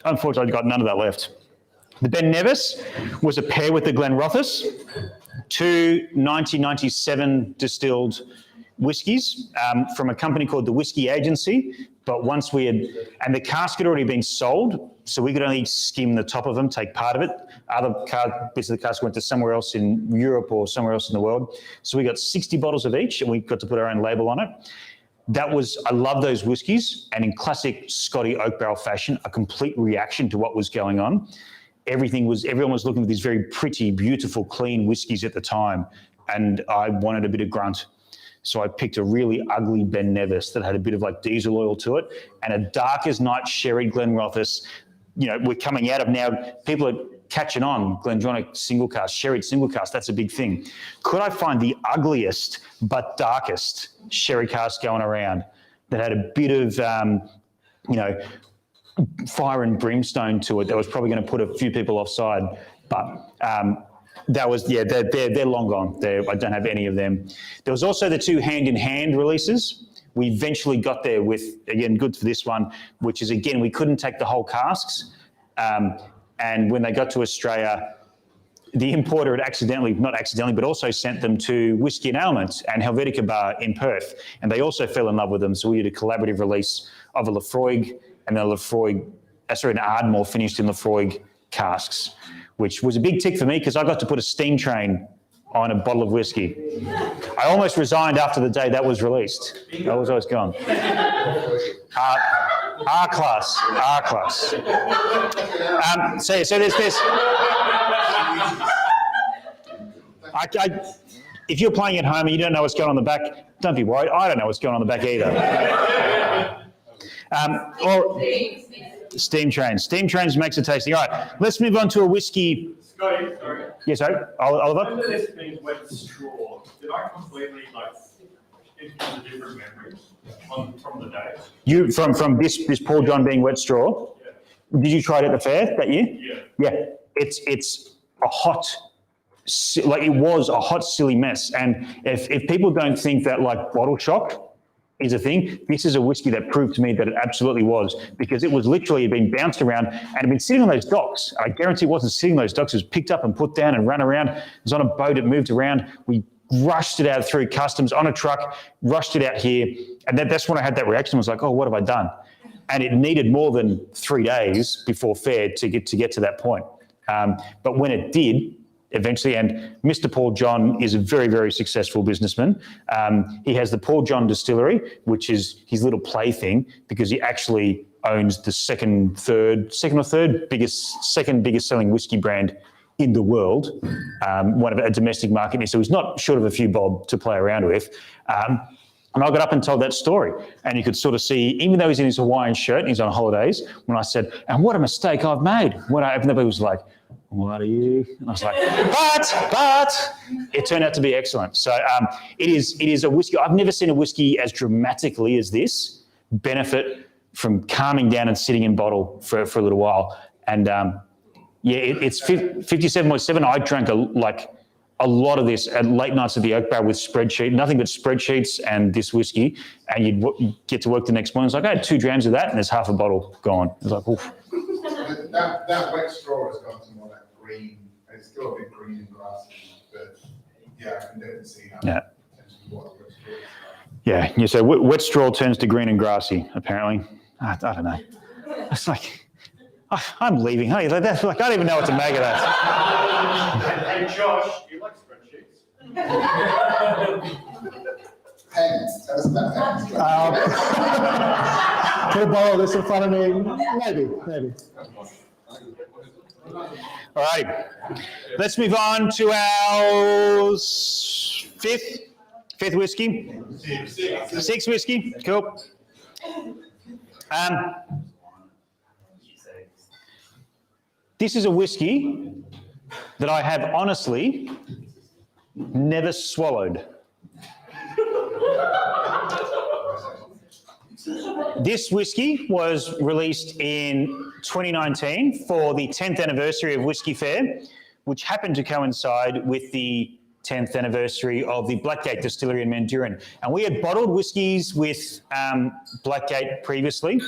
[SPEAKER 1] Unfortunately, I've got none of that left. The Ben Nevis was a pair with the GlenDronach, two 1997 distilled whiskies from a company called the Whiskey Agency. But once and the cask had already been sold, so we could only skim the top of them, take part of it. Other bits of the cask went to somewhere else in Europe or somewhere else in the world. So we got 60 bottles of each and we got to put our own label on it. I love those whiskies, and in classic Scotty oak barrel fashion, a complete reaction to what was going on. Everyone was looking for these very pretty, beautiful, clean whiskies at the time, and I wanted a bit of grunt. So I picked a really ugly Ben Nevis that had a bit of like diesel oil to it, and a dark as night sherry GlenDronach. We're coming out of now, people are catching on GlenDronach single cask, sherry single cask, that's a big thing. Could I find the ugliest but darkest sherry cask going around that had a bit of, fire and brimstone to it that was probably going to put a few people offside? But that was, they're long gone. I don't have any of them. There was also the two hand-in-hand releases. We eventually got there with, again, good for this one, which is, again, we couldn't take the whole casks. And when they got to Australia, the importer had not accidentally, but also sent them to Whiskey and Ailment and Helvetica Bar in Perth. And they also fell in love with them. So we did a collaborative release of a Lafroig and then an Ardmore finished in Lafroig casks, which was a big tick for me because I got to put a steam train on a bottle of whiskey. I almost resigned after the day that was released. I was always gone. R-class. So there's this. If you're playing at home and you don't know what's going on the back, don't be worried. I don't know what's going on the back either. Or steam trains. Steam trains makes it tasty. All right, let's move on to a whiskey.
[SPEAKER 8] Scotty, sorry.
[SPEAKER 1] Yes, Oliver?
[SPEAKER 8] Under this being wet straw, did I completely introduce a different memory from the day?
[SPEAKER 1] You from this Paul John being wet straw?
[SPEAKER 8] Yeah.
[SPEAKER 1] Did you try it at the fair that year?
[SPEAKER 8] Yeah.
[SPEAKER 1] Yeah. It's a hot, it was a hot, silly mess. And if people don't think that bottle shock is a thing, this is a whiskey that proved to me that it absolutely was, because it was literally been bounced around and had been sitting on those docks. I guarantee it wasn't sitting on those docks. It was picked up and put down and run around. It was on a boat. It moved around. We rushed it out through customs on a truck, rushed it out here. And that's when I had that reaction. I was like, oh, what have I done? And it needed more than 3 days before fair to get to that point. But when it did, eventually. And Mr. Paul John is a very, very successful businessman. He has the Paul John Distillery, which is his little plaything, because he actually owns the second biggest selling whiskey brand in the world, one of a domestic market. So he's not short of a few bob to play around with. And I got up and told that story, and you could sort of see, even though he's in his Hawaiian shirt and he's on holidays, when I said, and what a mistake I've made. When I opened up, he was like, what are you? And I was like, but it turned out to be excellent. So it is a whiskey. I've never seen a whiskey as dramatically as this benefit from calming down and sitting in bottle for a little while. And it's 57.7. I drank a lot of this at late nights at the Oak Barrel with spreadsheet, nothing but spreadsheets and this whiskey, and you'd get to work the next morning. It's like, I had 2 drams of that and there's half a bottle gone. It's like, oof.
[SPEAKER 5] That wet straw has got some more that green, it's still a bit green and grassy, but yeah, I can definitely see how
[SPEAKER 1] Yeah.
[SPEAKER 5] potentially what wet straw is.
[SPEAKER 1] Yeah, so wet straw turns to green and grassy, apparently. I don't know. It's like, I'm leaving. Hey, I don't even know what to make of that.
[SPEAKER 8] Hey Josh, do you like spreadsheets?
[SPEAKER 5] Pens, tell us about pens.
[SPEAKER 2] Put a bottle of this in front of me. Maybe.
[SPEAKER 1] All right, let's move on to our fifth whiskey. Sixth whiskey, cool. This is a whiskey that I have honestly never swallowed. This whiskey was released in 2019 for the 10th anniversary of Whiskey Fair, which happened to coincide with the 10th anniversary of the Blackgate distillery in Mandurin. And we had bottled whiskies with Blackgate previously.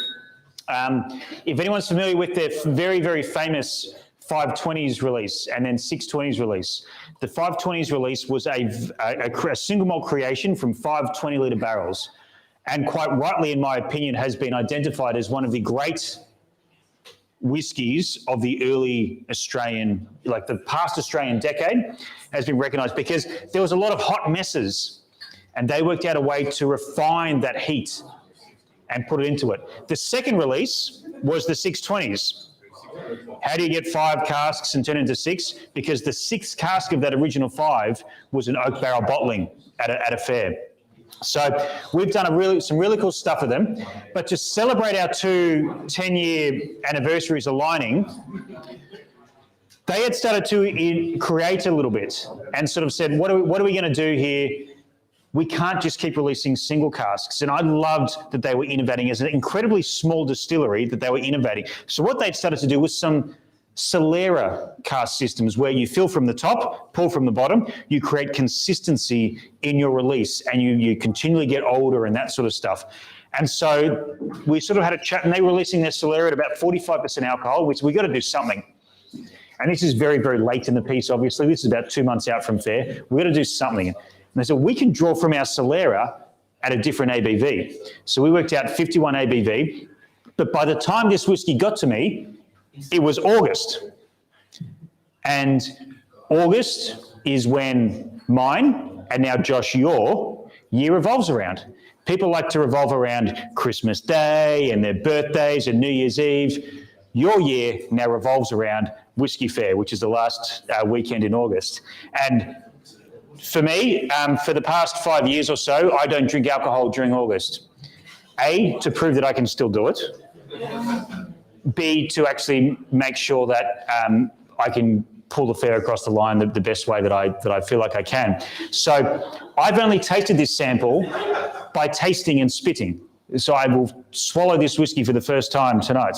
[SPEAKER 1] If anyone's familiar with their very, very famous 520s release and then 620s release, the 520s release was a single malt creation from 5 20-litre barrels, and quite rightly, in my opinion, has been identified as one of the great whiskies of the early Australian, like the past Australian decade, has been recognised because there was a lot of hot messes, and they worked out a way to refine that heat and put it into it. The second release was the 620s. How do you get 5 casks and turn it into 6? Because the 6th cask of that original 5 was an oak barrel bottling at a fair. So we've done some really cool stuff with them. But to celebrate our 2 10-year anniversaries aligning, they had started to create a little bit and sort of said, what are we going to do here? We can't just keep releasing single casks. And I loved that they were innovating as an incredibly small distillery, that they were innovating. So what they'd started to do was some Solera cask systems where you fill from the top, pull from the bottom, you create consistency in your release, and you continually get older and that sort of stuff. And so we sort of had a chat, and they were releasing their Solera at about 45% alcohol, which we got to do something. And this is very, very late in the piece, obviously. This is about 2 months out from fair. We've got to do something. And they said, we can draw from our Solera at a different ABV. So we worked out 51 ABV. But by the time this whiskey got to me, it was August. And August is when mine, and now Josh, your year revolves around. People like to revolve around Christmas Day and their birthdays and New Year's Eve. Your year now revolves around Whiskey Fair, which is the last weekend in August. And for me, for the past 5 years or so, I don't drink alcohol during August. A, to prove that I can still do it. B, to actually make sure that I can pull the fair across the line the best way that I feel like I can. So I've only tasted this sample by tasting and spitting. So I will swallow this whiskey for the first time tonight.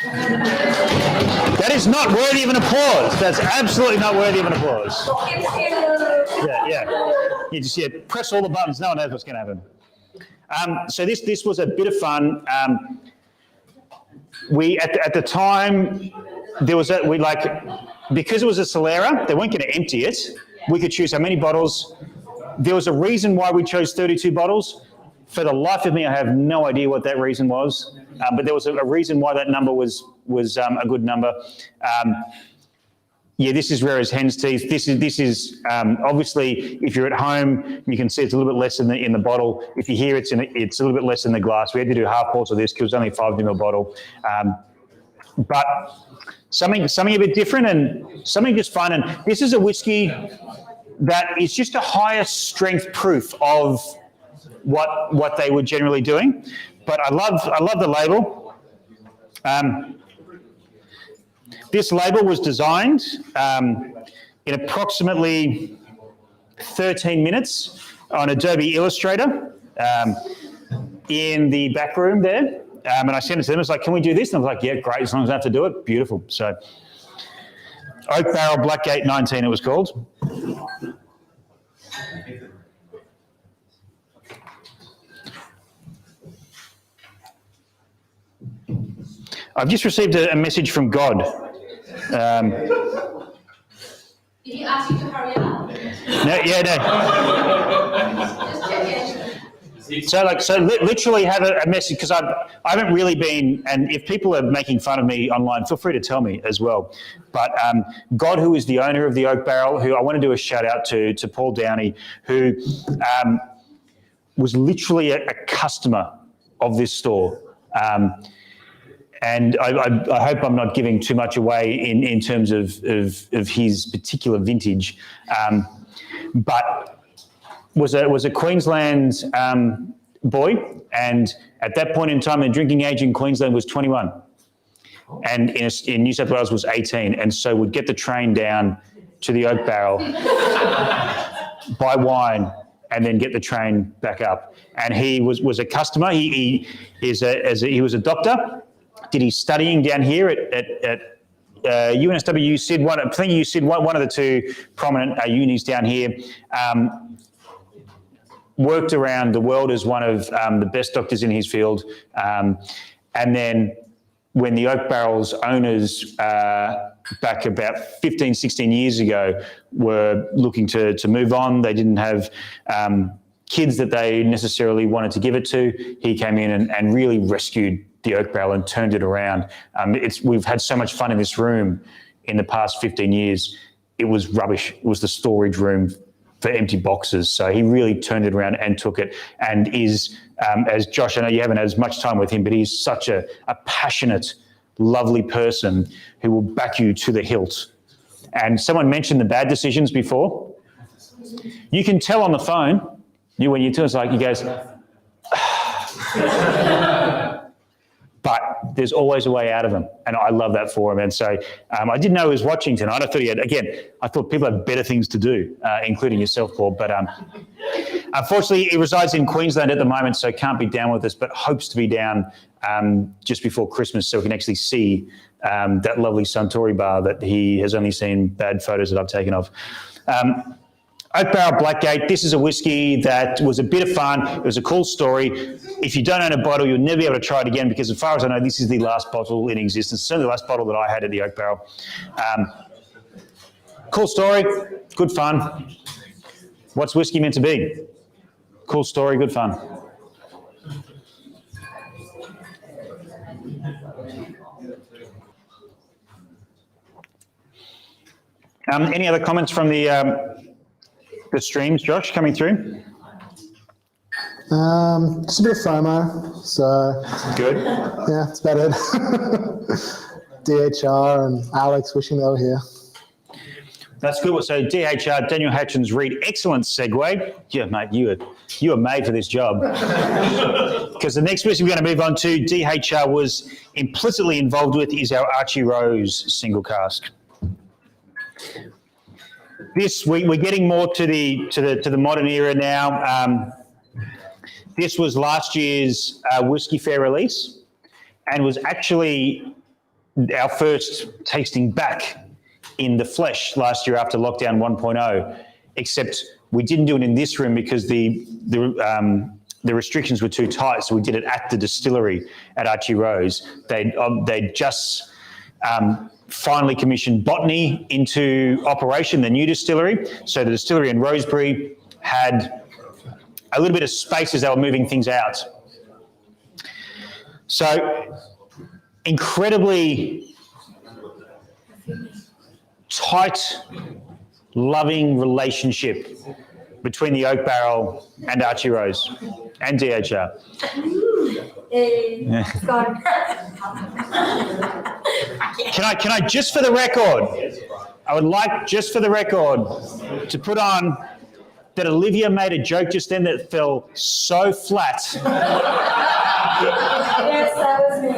[SPEAKER 1] That is not worthy of an applause. That's absolutely not worthy of an applause. Yeah. You just press all the buttons. No one knows what's going to happen. So this was a bit of fun. We at the time because it was a Solera, they weren't going to empty it. We could choose how many bottles. There was a reason why we chose 32 bottles. For the life of me, I have no idea what that reason was. But there was a reason why that number was a good number. Yeah, this is rare as hen's teeth. This is obviously, if you're at home, you can see it's a little bit less in the bottle. If you hear it's a little bit less in the glass. We had to do half pours of this because it was only a 5 ml bottle. But something a bit different and something just fun. And this is a whiskey that is just a higher strength proof of what they were generally doing. But I love the label. This label was designed in approximately 13 minutes on Adobe Illustrator in the back room there. And I sent it to them. I was like, can we do this? And I was like, yeah, great. As long as I have to do it. Beautiful. So Oak Barrel Blackgate 19 it was called. I've just received a message from God.
[SPEAKER 9] Did he ask you to hurry up?
[SPEAKER 1] No.
[SPEAKER 9] Just checking.
[SPEAKER 1] So literally have a message, because I haven't really been, and if people are making fun of me online, feel free to tell me as well. But God, who is the owner of the Oak Barrel, who I want to do a shout out to Paul Downey, who was literally a customer of this store. And I hope I'm not giving too much away in terms of his particular vintage, but was a Queensland boy, and at that point in time, the drinking age in Queensland was 21, and in New South Wales was 18, and so would get the train down to the Oak Barrel, buy wine, and then get the train back up. And he was a customer. He was a doctor. Did his studying down here at UNSW USyd, one of the two prominent unis down here. Worked around the world as one of the best doctors in his field. And then when the Oak Barrel's owners back about 15, 16 years ago were looking to move on, they didn't have kids that they necessarily wanted to give it to, he came in and really rescued the Oak Barrel and turned it around. We've had so much fun in this room in the past 15 years. It was rubbish. It was the storage room for empty boxes. So he really turned it around and took it, and is, as Josh, I know you haven't had as much time with him, but he's such a passionate, lovely person who will back you to the hilt. And someone mentioned the bad decisions before. You can tell on the phone, when you tell us, like, he goes, but there's always a way out of them, and I love that for him. And so I didn't know he was watching tonight. I thought people have better things to do, including yourself, Paul. But unfortunately, he resides in Queensland at the moment, so can't be down with us, but hopes to be down just before Christmas so we can actually see that lovely Suntory bar that he has only seen bad photos that I've taken of. Oak Barrel Blackgate, this is a whiskey that was a bit of fun. It was a cool story. If you don't own a bottle, you'll never be able to try it again, because as far as I know, this is the last bottle in existence. Certainly the last bottle that I had at the Oak Barrel. Cool story, good fun. What's whiskey meant to be? Cool story, good fun. Any other comments from the streams, Josh, coming through?
[SPEAKER 2] Just a bit of FOMO, so
[SPEAKER 1] Good.
[SPEAKER 2] yeah, that's about it. DHR and Alex wishing they were here.
[SPEAKER 1] That's good. So DHR, Daniel Hatchins Reid, excellent segue. Yeah, mate, you are made for this job. Because the next whiskey we're going to move on to, DHR was implicitly involved with, is our Archie Rose single cask. This we're getting more to the modern era now. This was last year's Whiskey Fair release, and was actually our first tasting back in the flesh last year after lockdown 1.0. Except we didn't do it in this room because the restrictions were too tight, so we did it at the distillery at Archie Rose. They'd just finally commissioned Botany into operation, the new distillery. So the distillery in Rosebery had a little bit of space as they were moving things out. So incredibly tight, loving relationship between the oak barrel and Archie Rose and DHR.
[SPEAKER 3] It's gone.
[SPEAKER 1] Can I just for the record, I would like just for the record to put on that Olivia made a joke just then that fell so flat.
[SPEAKER 3] Yes, that was me.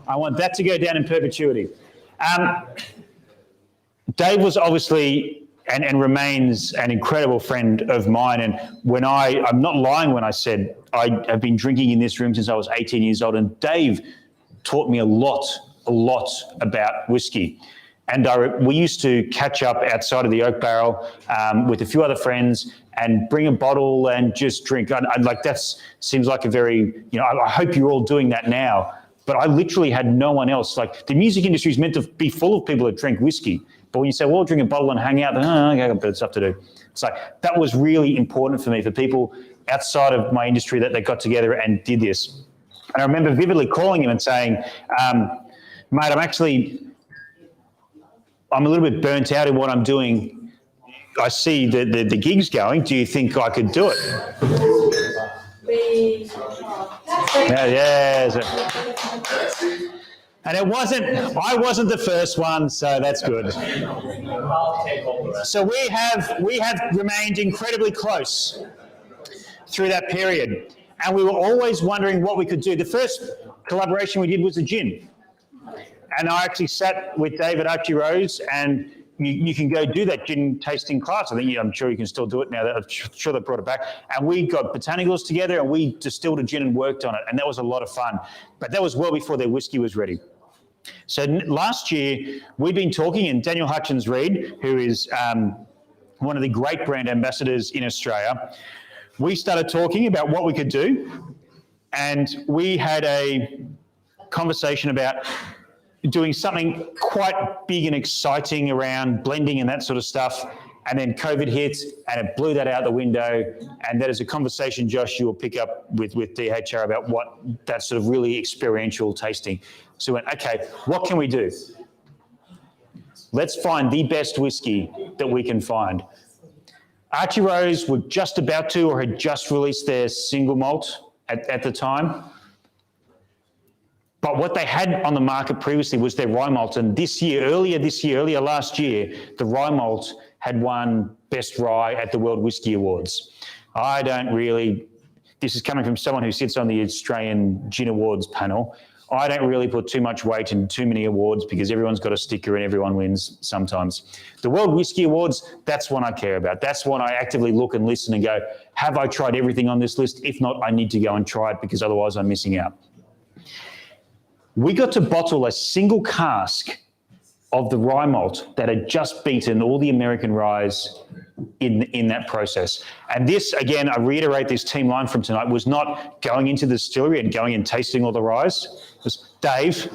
[SPEAKER 1] I want that to go down in perpetuity. Dave was obviously and remains an incredible friend of mine. And when I'm not lying when I said I have been drinking in this room since I was 18 years old. And Dave taught me a lot about whiskey. And we used to catch up outside of the Oak Barrel with a few other friends and bring a bottle and just drink. I'd like that seems like a very, I hope you're all doing that now. But I literally had no one else. Like the music industry is meant to be full of people that drink whiskey. But when you say, well, drink a bottle and hang out, then okay, I've got better stuff to do. So that was really important for me, for people outside of my industry that they got together and did this. And I remember vividly calling him and saying, mate, I'm a little bit burnt out in what I'm doing. I see the gigs going. Do you think I could do it? Yeah. And I wasn't the first one, so that's good. So we have remained incredibly close through that period. And we were always wondering what we could do. The first collaboration we did was a gin. And I actually sat with Dave at Archie Rose, and you can go do that gin tasting class. I'm sure you can still do it now. I'm sure they brought it back. And we got botanicals together and we distilled a gin and worked on it. And that was a lot of fun. But that was well before their whiskey was ready. So last year, we'd been talking, and Daniel Hutchins-Reid, who is one of the great brand ambassadors in Australia, we started talking about what we could do. And we had a conversation about doing something quite big and exciting around blending and that sort of stuff. And then COVID hit and it blew that out the window. And that is a conversation, Josh, you will pick up with DHR about what that sort of really experiential tasting. So we went, okay, what can we do? Let's find the best whiskey that we can find. Archie Rose were just about to or had just released their single malt at the time. But what they had on the market previously was their rye malt. And earlier last year, the rye malt had won Best Rye at the World Whiskey Awards. This is coming from someone who sits on the Australian Gin Awards panel. I don't really put too much weight in too many awards because everyone's got a sticker and everyone wins sometimes. The World Whiskey Awards, that's one I care about. That's one I actively look and listen and go, have I tried everything on this list? If not, I need to go and try it because otherwise I'm missing out. We got to bottle a single cask of the rye malt that had just beaten all the American ryes in that process. And this, again, I reiterate this team line from tonight, was not going into the distillery and going and tasting all the ryes. It was, Dave,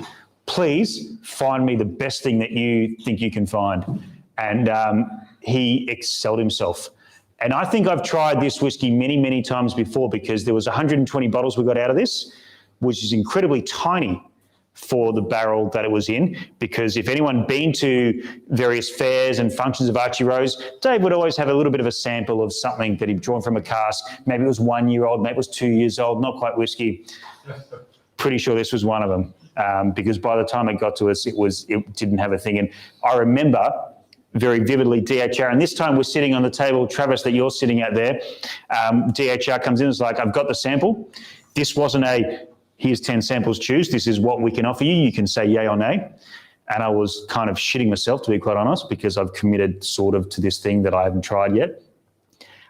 [SPEAKER 1] please find me the best thing that you think you can find. And he excelled himself. And I think I've tried this whiskey many, many times before because there was 120 bottles we got out of this, which is incredibly tiny for the barrel that it was in, because if anyone been to various fairs and functions of Archie Rose, Dave would always have a little bit of a sample of something that he'd drawn from a cask. Maybe it was 1 year old, maybe it was 2 years old, not quite whiskey. Pretty sure this was one of them, because by the time it got to us, it didn't have a thing. And I remember very vividly DHR, and this time we're sitting on the table, Travis, that you're sitting at there. DHR comes in and is like, I've got the sample. This wasn't here's 10 samples, choose. This is what we can offer you. You can say yay or nay. And I was kind of shitting myself, to be quite honest, because I've committed sort of to this thing that I haven't tried yet.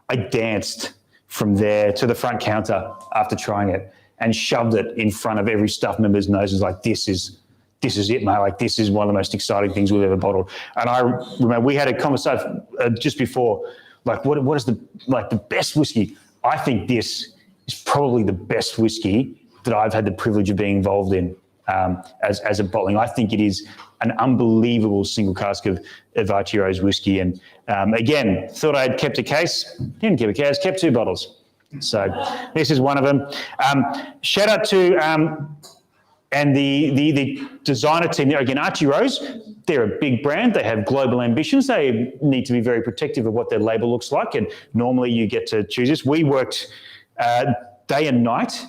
[SPEAKER 1] I danced from there to the front counter after trying it and shoved it in front of every staff member's noses like, this is it, mate. Like, this is one of the most exciting things we've ever bottled. And I remember we had a conversation just before, like, what is the best whiskey? I think this is probably the best whiskey that I've had the privilege of being involved in as a bottling. I think it is an unbelievable single cask of Archie Rose whiskey. And again, thought I had kept a case. Didn't keep a case, kept 2 bottles. So this is one of them. Shout out to And the designer team there, again, Archie Rose, they're a big brand. They have global ambitions. They need to be very protective of what their label looks like. And normally you get to choose this. We worked day and night,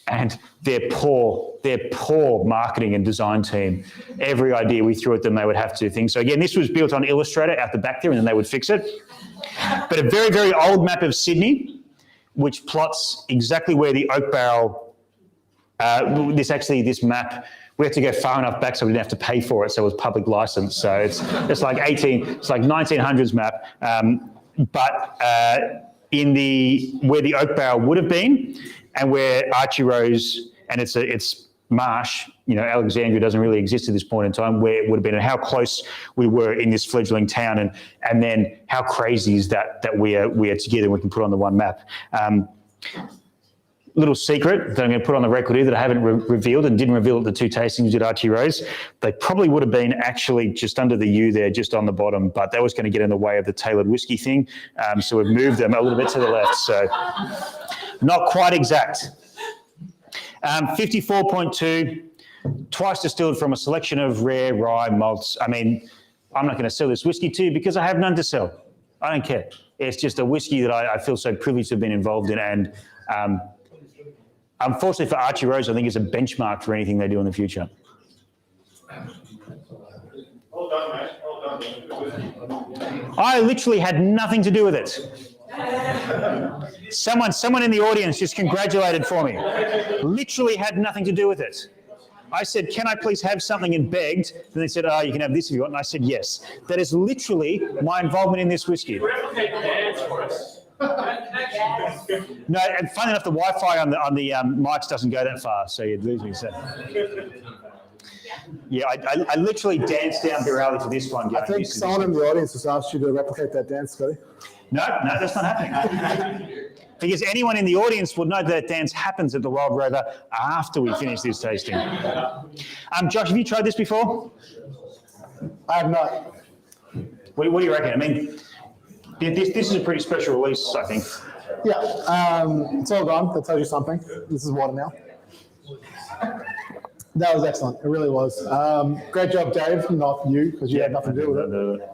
[SPEAKER 1] and their poor marketing and design team, every idea we threw at them, they would have to do things. So again, this was built on Illustrator out the back there, and then they would fix it. But a very, very old map of Sydney, which plots exactly where the oak barrel, this map, we had to go far enough back so we didn't have to pay for it, so it was public license. So it's like 1900s map. But where the oak barrel would have been, and where Archie Rose, and it's marsh, Alexandria doesn't really exist at this point in time, where it would have been, and how close we were in this fledgling town, and then how crazy is that we are together and we can put on the one map. Little secret that I'm going to put on the record here that I haven't revealed, and didn't reveal at the two tastings with Archie Rose. They probably would have been actually just under the U there, just on the bottom, but that was going to get in the way of the tailored whiskey thing. So we've moved them a little bit to the left. So not quite exact. 54.2, twice distilled from a selection of rare rye malts. I mean, I'm not going to sell this whiskey to you because I have none to sell. I don't care. It's just a whiskey that I feel so privileged to have been involved in, and unfortunately for Archie Rose, I think it's a benchmark for anything they do in the future.
[SPEAKER 8] Well done, mate. Well done.
[SPEAKER 1] I literally had nothing to do with it. Someone in the audience just congratulated for me. Literally had nothing to do with it. I said, can I please have something, and begged. And they said, you can have this if you want. And I said, yes. That is literally my involvement in this whiskey.
[SPEAKER 8] Replicate the dance for us.
[SPEAKER 1] No, and funny enough, the Wi-Fi on the mics doesn't go that far, so you'd lose me. So. Yeah, I literally danced down Beer Alley for this one.
[SPEAKER 2] I think someone in the audience has asked you to replicate that dance, Scotty.
[SPEAKER 1] No, that's not happening. Because anyone in the audience would know that dance happens at the Wild Rover after we finish this tasting. Josh, have you tried this before?
[SPEAKER 2] I have not.
[SPEAKER 1] What do you reckon? I mean, this is a pretty special release, I think.
[SPEAKER 2] Yeah, it's all gone. That tells you something. This is water now. That was excellent. It really was. Great job, Dave. Not you, because you had nothing to do with it.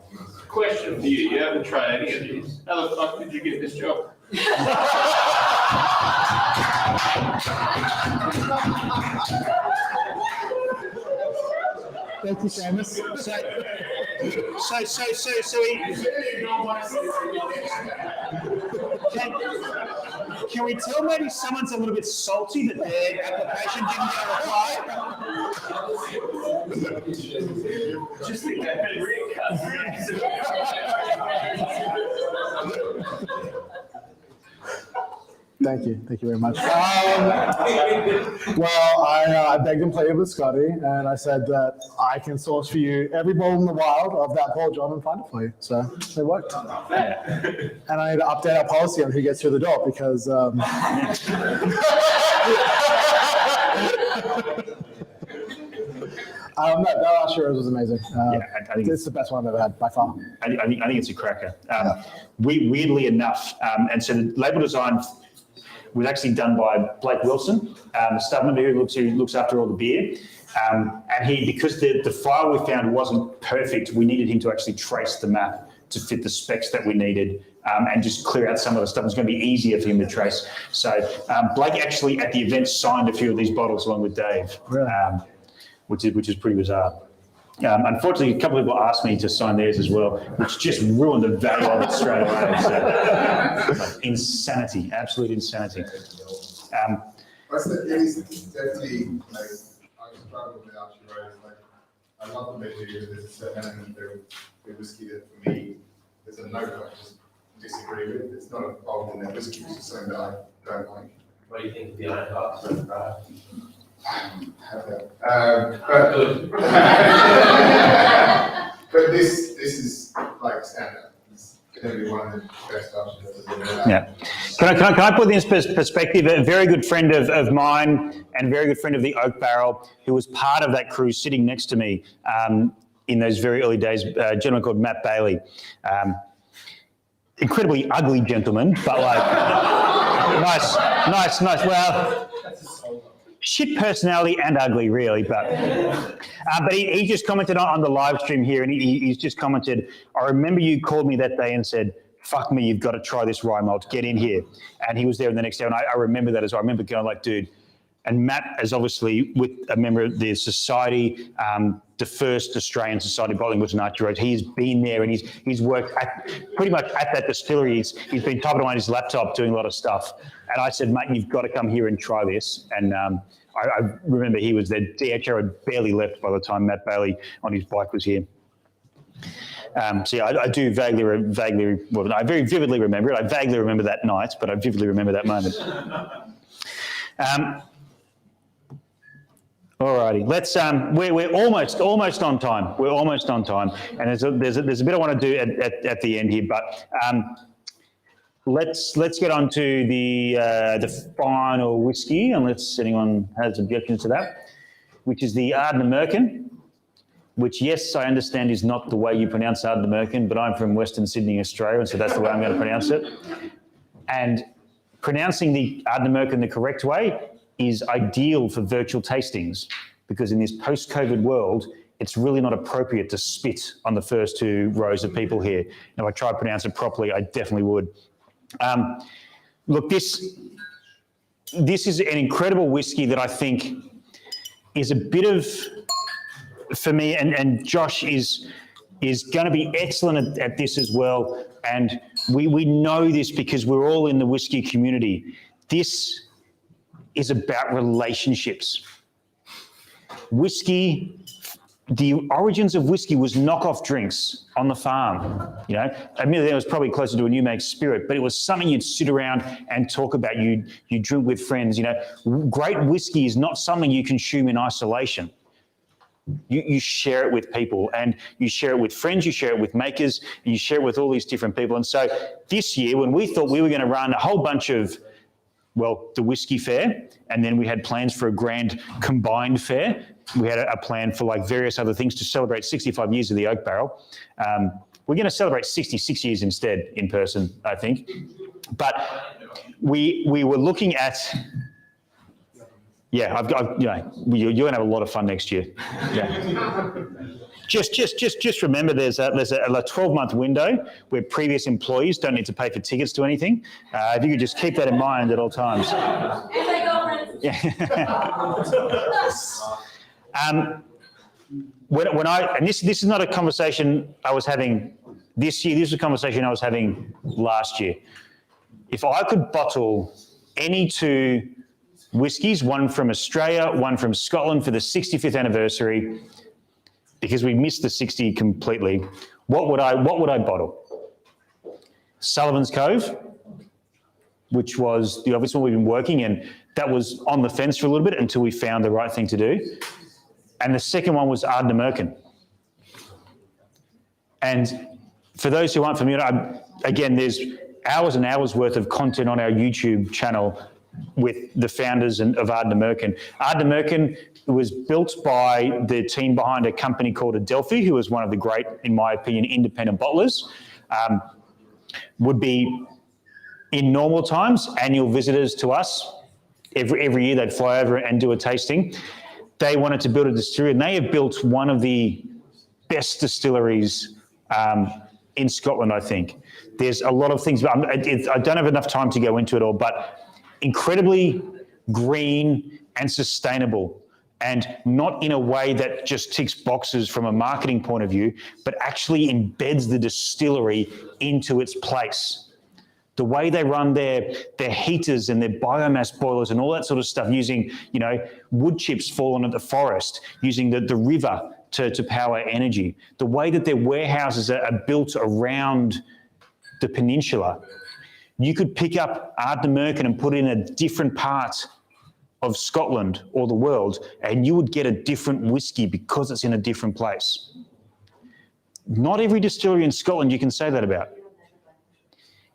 [SPEAKER 8] Question for you. You haven't tried any of these. How the fuck did you get this job?
[SPEAKER 2] Thank you, Seamus.
[SPEAKER 1] Can we tell maybe someone's a little bit salty that their application didn't get applied?
[SPEAKER 8] Just think that had
[SPEAKER 2] Thank you very much. Well, I begged and pleaded with Scotty, and I said that I can source for you every bottle in the wild of that Paul John and find it for you. So it worked. And I need to update our policy on who gets through the door because. No, that Archie Rose was amazing.
[SPEAKER 1] I think
[SPEAKER 2] it's the best one I've ever had by far.
[SPEAKER 1] I think it's a cracker. Weirdly enough, and so the label design was actually done by Blake Wilson, a stubman who looks after all the beer. And because the file we found wasn't perfect, we needed him to actually trace the map to fit the specs that we needed, and just clear out some of the stuff. It's going to be easier for him to trace. So Blake actually at the event signed a few of these bottles along with Dave,
[SPEAKER 2] Really?
[SPEAKER 1] which is pretty bizarre. Unfortunately, a couple of people asked me to sign theirs as well, which just ruined the value of it straight away. So, like, insanity, absolute insanity.
[SPEAKER 5] It is definitely, like, I struggle with Archie Rose. Like, I love what they do. There's a certain element of their whiskey that for me, there's a note I just disagree with. It's not involved in their whiskey, it's just something that I don't like.
[SPEAKER 4] What do you think of the Iron Heart so far?
[SPEAKER 5] But this is like standard. It's going to be one of the best options.
[SPEAKER 1] Yeah. Can I put this in perspective? A very good friend of mine and a very good friend of the Oak Barrel, who was part of that crew sitting next to me in those very early days, a gentleman called Matt Bailey. Incredibly ugly gentleman, but like nice. Well, shit personality and ugly, really. But he just commented on the live stream here, and he's just commented, I remember you called me that day and said, fuck me, you've got to try this rye malt, get in here. And he was there the next day, and I remember that as well. I remember going like, dude, and Matt is obviously with a member of the society, the first Australian society bottling was an Archie Rose. He's been there and he's worked pretty much at that distillery. He's been typing away on his laptop doing a lot of stuff. And I said, mate, you've got to come here and try this. And I remember he was there. DHR had barely left by the time Matt Bailey on his bike was here. So yeah, I do well, I very vividly remember it. I vaguely remember that night, but I vividly remember that moment. Alrighty, let's. We're almost on time. We're almost on time, and there's a bit I want to do at the end here, but let's get on to the final whiskey, unless anyone has objections to that, which is the Arden American, which yes, I understand is not the way you pronounce Arden American, but I'm from Western Sydney, Australia, and so that's the way I'm going to pronounce it. And pronouncing the Arden American the correct way is ideal for virtual tastings, because in this post-COVID world, it's really not appropriate to spit on the first two rows of people here. And if I try to pronounce it properly, I definitely would. Look, this is an incredible whiskey that I think is a bit of, for me, and Josh is going to be excellent at this as well. And we know this because we're all in the whiskey community. This is about relationships. Whiskey, the origins of whiskey was knockoff drinks on the farm. You know, admittedly, it was probably closer to a new make spirit, but it was something you'd sit around and talk about. You drink with friends. You know, great whiskey is not something you consume in isolation. You share it with people, and you share it with friends, you share it with makers, and you share it with all these different people. And so this year, when we thought we were going to run a whole bunch of, well, the whiskey fair, and then we had plans for a grand combined fair. We had a plan for like various other things to celebrate 65 years of the Oak Barrel. We're going to celebrate 66 years instead in person, I think. But we were looking at, yeah, you're going to have a lot of fun next year. Yeah. Just remember, there's a 12-month window where previous employees don't need to pay for tickets to anything. If you could just keep that in mind at all times. This is not a conversation I was having this year. This is a conversation I was having last year. If I could bottle any two whiskies, one from Australia, one from Scotland for the 65th anniversary, because we missed the 60 completely, what would I bottle? Sullivans Cove, which was the obvious one we've been working, and that was on the fence for a little bit until we found the right thing to do. And the second one was Arden American. And for those who aren't familiar, again, there's hours and hours worth of content on our YouTube channel with the founders of Arden American. Arden American was built by the team behind a company called Adelphi, who was one of the great, in my opinion, independent bottlers. Would be, in normal times, annual visitors to us. Every year they'd fly over and do a tasting. They wanted to build a distillery, and they have built one of the best distilleries in Scotland, I think. There's a lot of things, but I don't have enough time to go into it all, but incredibly green and sustainable, and not in a way that just ticks boxes from a marketing point of view, but actually embeds the distillery into its place. The way they run their heaters and their biomass boilers and all that sort of stuff, using, you know, wood chips fallen at the forest, using the river to power energy. The way that their warehouses are built around the peninsula. You could pick up Arden American and put it in a different part of Scotland or the world, and you would get a different whiskey because it's in a different place. Not every distillery in Scotland you can say that about.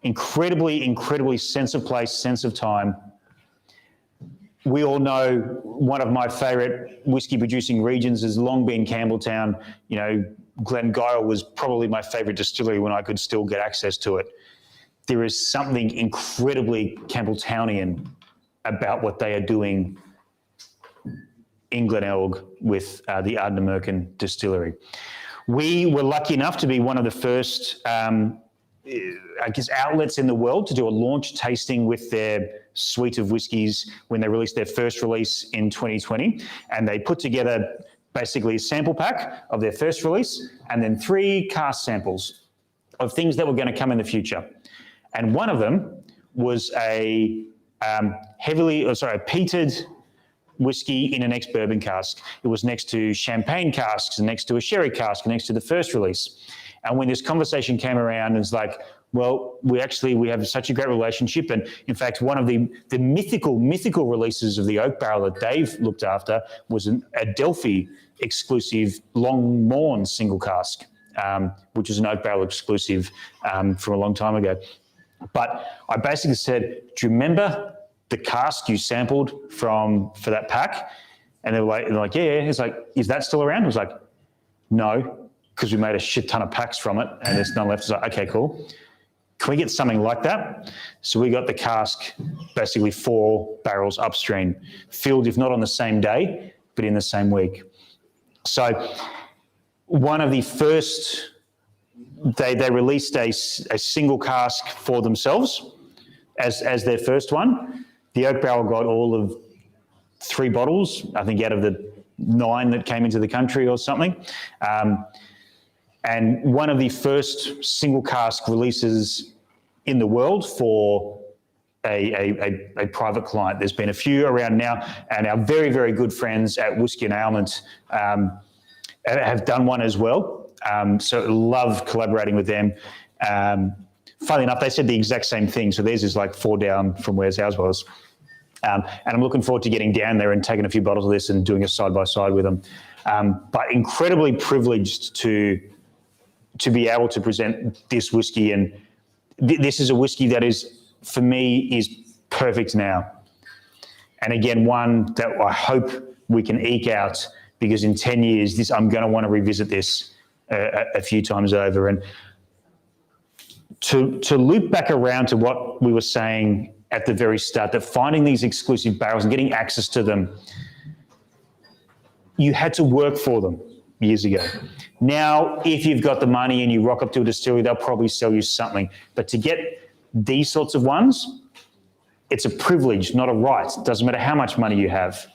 [SPEAKER 1] Incredibly sense of place, sense of time. We all know one of my favourite whiskey producing regions has long been Campbelltown. You know, Glengyle was probably my favourite distillery when I could still get access to it. There is something incredibly Campbelltownian about what they are doing in Glenelg with the Arden American distillery. We were lucky enough to be one of the first, outlets in the world to do a launch tasting with their suite of whiskies when they released their first release in 2020. And they put together basically a sample pack of their first release and then 3 cask samples of things that were going to come in the future. And one of them was a peated whiskey in an ex-bourbon cask. It was next to champagne casks and next to a sherry cask and next to the first release. And when this conversation came around, it's like, well, we have such a great relationship. And in fact, one of the mythical releases of the oak barrel that Dave looked after was a Delphi exclusive Long Morn single cask, which is an oak barrel exclusive from a long time ago. But I basically said, do you remember the cask you sampled for that pack? And they're like, yeah. It's like, is that still around? I was like, no, because we made a shit ton of packs from it and there's none left. It's like, okay, cool. Can we get something like that? So we got the cask basically 4 barrels upstream, filled if not on the same day, but in the same week. So one of the first, they released a single cask for themselves as their first one. The oak barrel got all of 3 bottles, I think out of the 9 that came into the country or something. And one of the first single cask releases in the world for a private client. There's been a few around now, and our very, very good friends at Whiskey and Ailment have done one as well. So love collaborating with them. Funnily enough, they said the exact same thing. So theirs is like 4 down from where ours was. And I'm looking forward to getting down there and taking a few bottles of this and doing a side-by-side with them. But incredibly privileged to be able to present this whiskey. And this is a whiskey that is, for me, is perfect now. And again, one that I hope we can eke out, because in 10 years, I'm going to want to revisit this a few times over. And to loop back around to what we were saying at the very start, that finding these exclusive barrels and getting access to them, you had to work for them years ago. Now, if you've got the money and you rock up to a distillery, they'll probably sell you something. But to get these sorts of ones, it's a privilege, not a right. It doesn't matter how much money you have.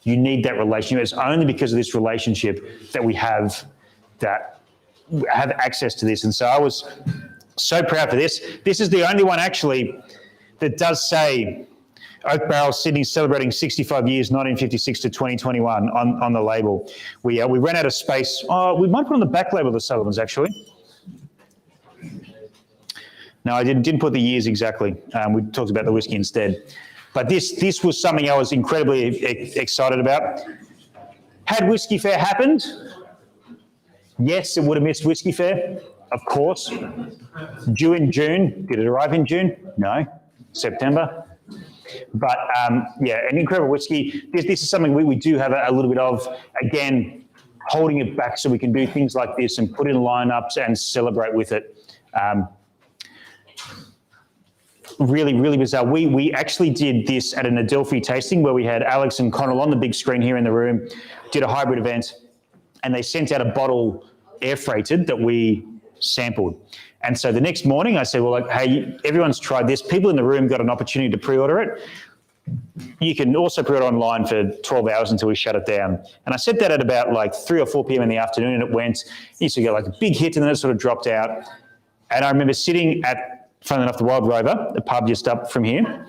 [SPEAKER 1] You need that relationship. It's only because of this relationship that we have access to this. And so I was so proud for this. This is the only one actually that does say Oak Barrel Sydney celebrating 65 years, 1956 to 2021 on the label. We ran out of space. Oh, we might put on the back label of the Sullivans actually. No, I didn't put the years exactly. We talked about the whiskey instead. But this was something I was incredibly excited about. Had Whiskey Fair happened, yes, it would have missed Whiskey Fair, of course. Due in June. Did it arrive in June? No. September. But yeah, an incredible whiskey. This is something we do have a little bit of, again, holding it back so we can do things like this and put in lineups and celebrate with it. Really, really bizarre. We actually did this at an Adelphi tasting where we had Alex and Connell on the big screen here in the room, did a hybrid event, and they sent out a bottle air freighted that we sampled. And so the next morning I said, well, like, hey, everyone's tried this. People in the room got an opportunity to pre-order it. You can also pre-order online for 12 hours until we shut it down. And I said that at about like 3 or 4 p.m. in the afternoon, and it went, it used to get like a big hit and then it sort of dropped out. And I remember sitting at, funnily enough, the Wild Rover, the pub just up from here,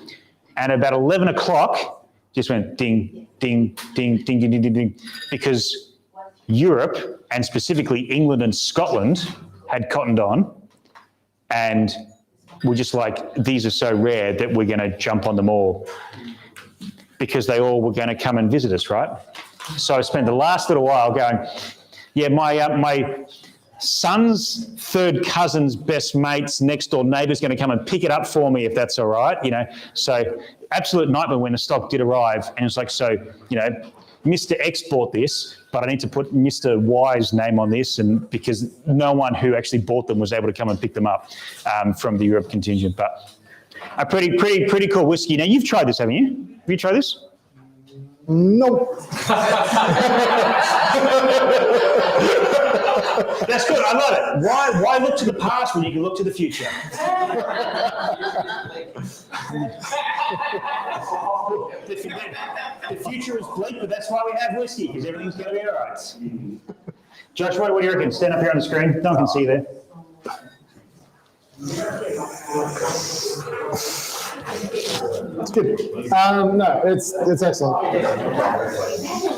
[SPEAKER 1] and about 11 o'clock just went ding, ding, ding, ding, ding, ding, ding, ding, because Europe, and specifically England and Scotland, had cottoned on, and we're just like, these are so rare that we're going to jump on them all because they all were going to come and visit us, right? So I spent the last little while going, yeah, my son's third cousin's best mate's next door neighbour's going to come and pick it up for me if that's all right, you know. So absolute nightmare when the stock did arrive, and it's like, so, you know, Mr. X bought this, but I need to put Mr. Y's name on this, and because no one who actually bought them was able to come and pick them up from the Europe contingent. But a pretty cool whiskey. Now, you've tried this, haven't you? Have you tried this?
[SPEAKER 2] Nope.
[SPEAKER 1] That's good. I love it. Why look to the past when you can look to the future? The future is bleak, but that's why we have whiskey, because everything's going to be all right. Josh, what do you reckon? Stand up here on the screen. No one can see you there.
[SPEAKER 2] It's good. No, it's excellent.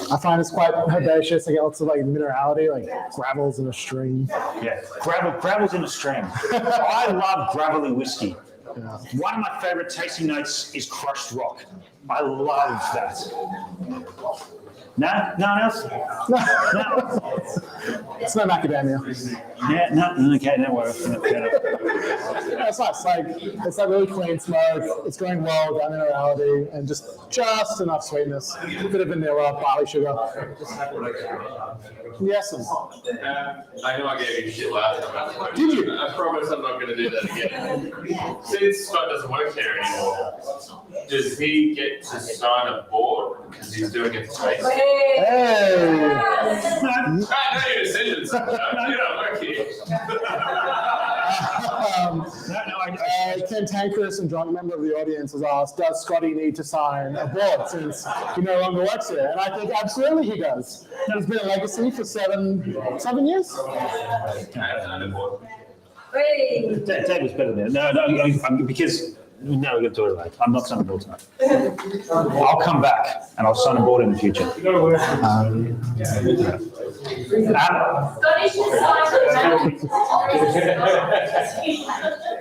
[SPEAKER 2] I find it's quite herbaceous. I get lots of like minerality, like gravels in a stream.
[SPEAKER 1] Yeah, gravel's in a stream. I love gravelly whiskey.
[SPEAKER 2] Yeah.
[SPEAKER 1] One of my favourite tasting notes is crushed rock. I love that. No? No one else?
[SPEAKER 2] No,
[SPEAKER 1] No?
[SPEAKER 2] it's no macadamia.
[SPEAKER 1] Yeah, no, okay, no worries.
[SPEAKER 2] Yeah, it's nice. It's like really clean smoke. It's going well, got minerality, and just enough sweetness. A bit of vanilla, barley sugar. Yes.
[SPEAKER 6] I know I gave you shit last time.
[SPEAKER 2] Did you?
[SPEAKER 6] I promise I'm not going to do that again. Since Scott doesn't work there anymore, does he get to sign a board because he's doing it twice?
[SPEAKER 2] Hey.
[SPEAKER 6] No, your decisions. You don't work here.
[SPEAKER 2] Ken Tankers and John, member of the audience, has asked, does Scotty need to sign a board since he no longer works here? And I think absolutely he does. He's been a legacy for seven years.
[SPEAKER 6] I have signed a board.
[SPEAKER 1] Dave was better than that. No, because no, we're going to do it later. I'm not signing a board tonight. I'll come back and I'll sign a board in the future.
[SPEAKER 9] Scotty should sign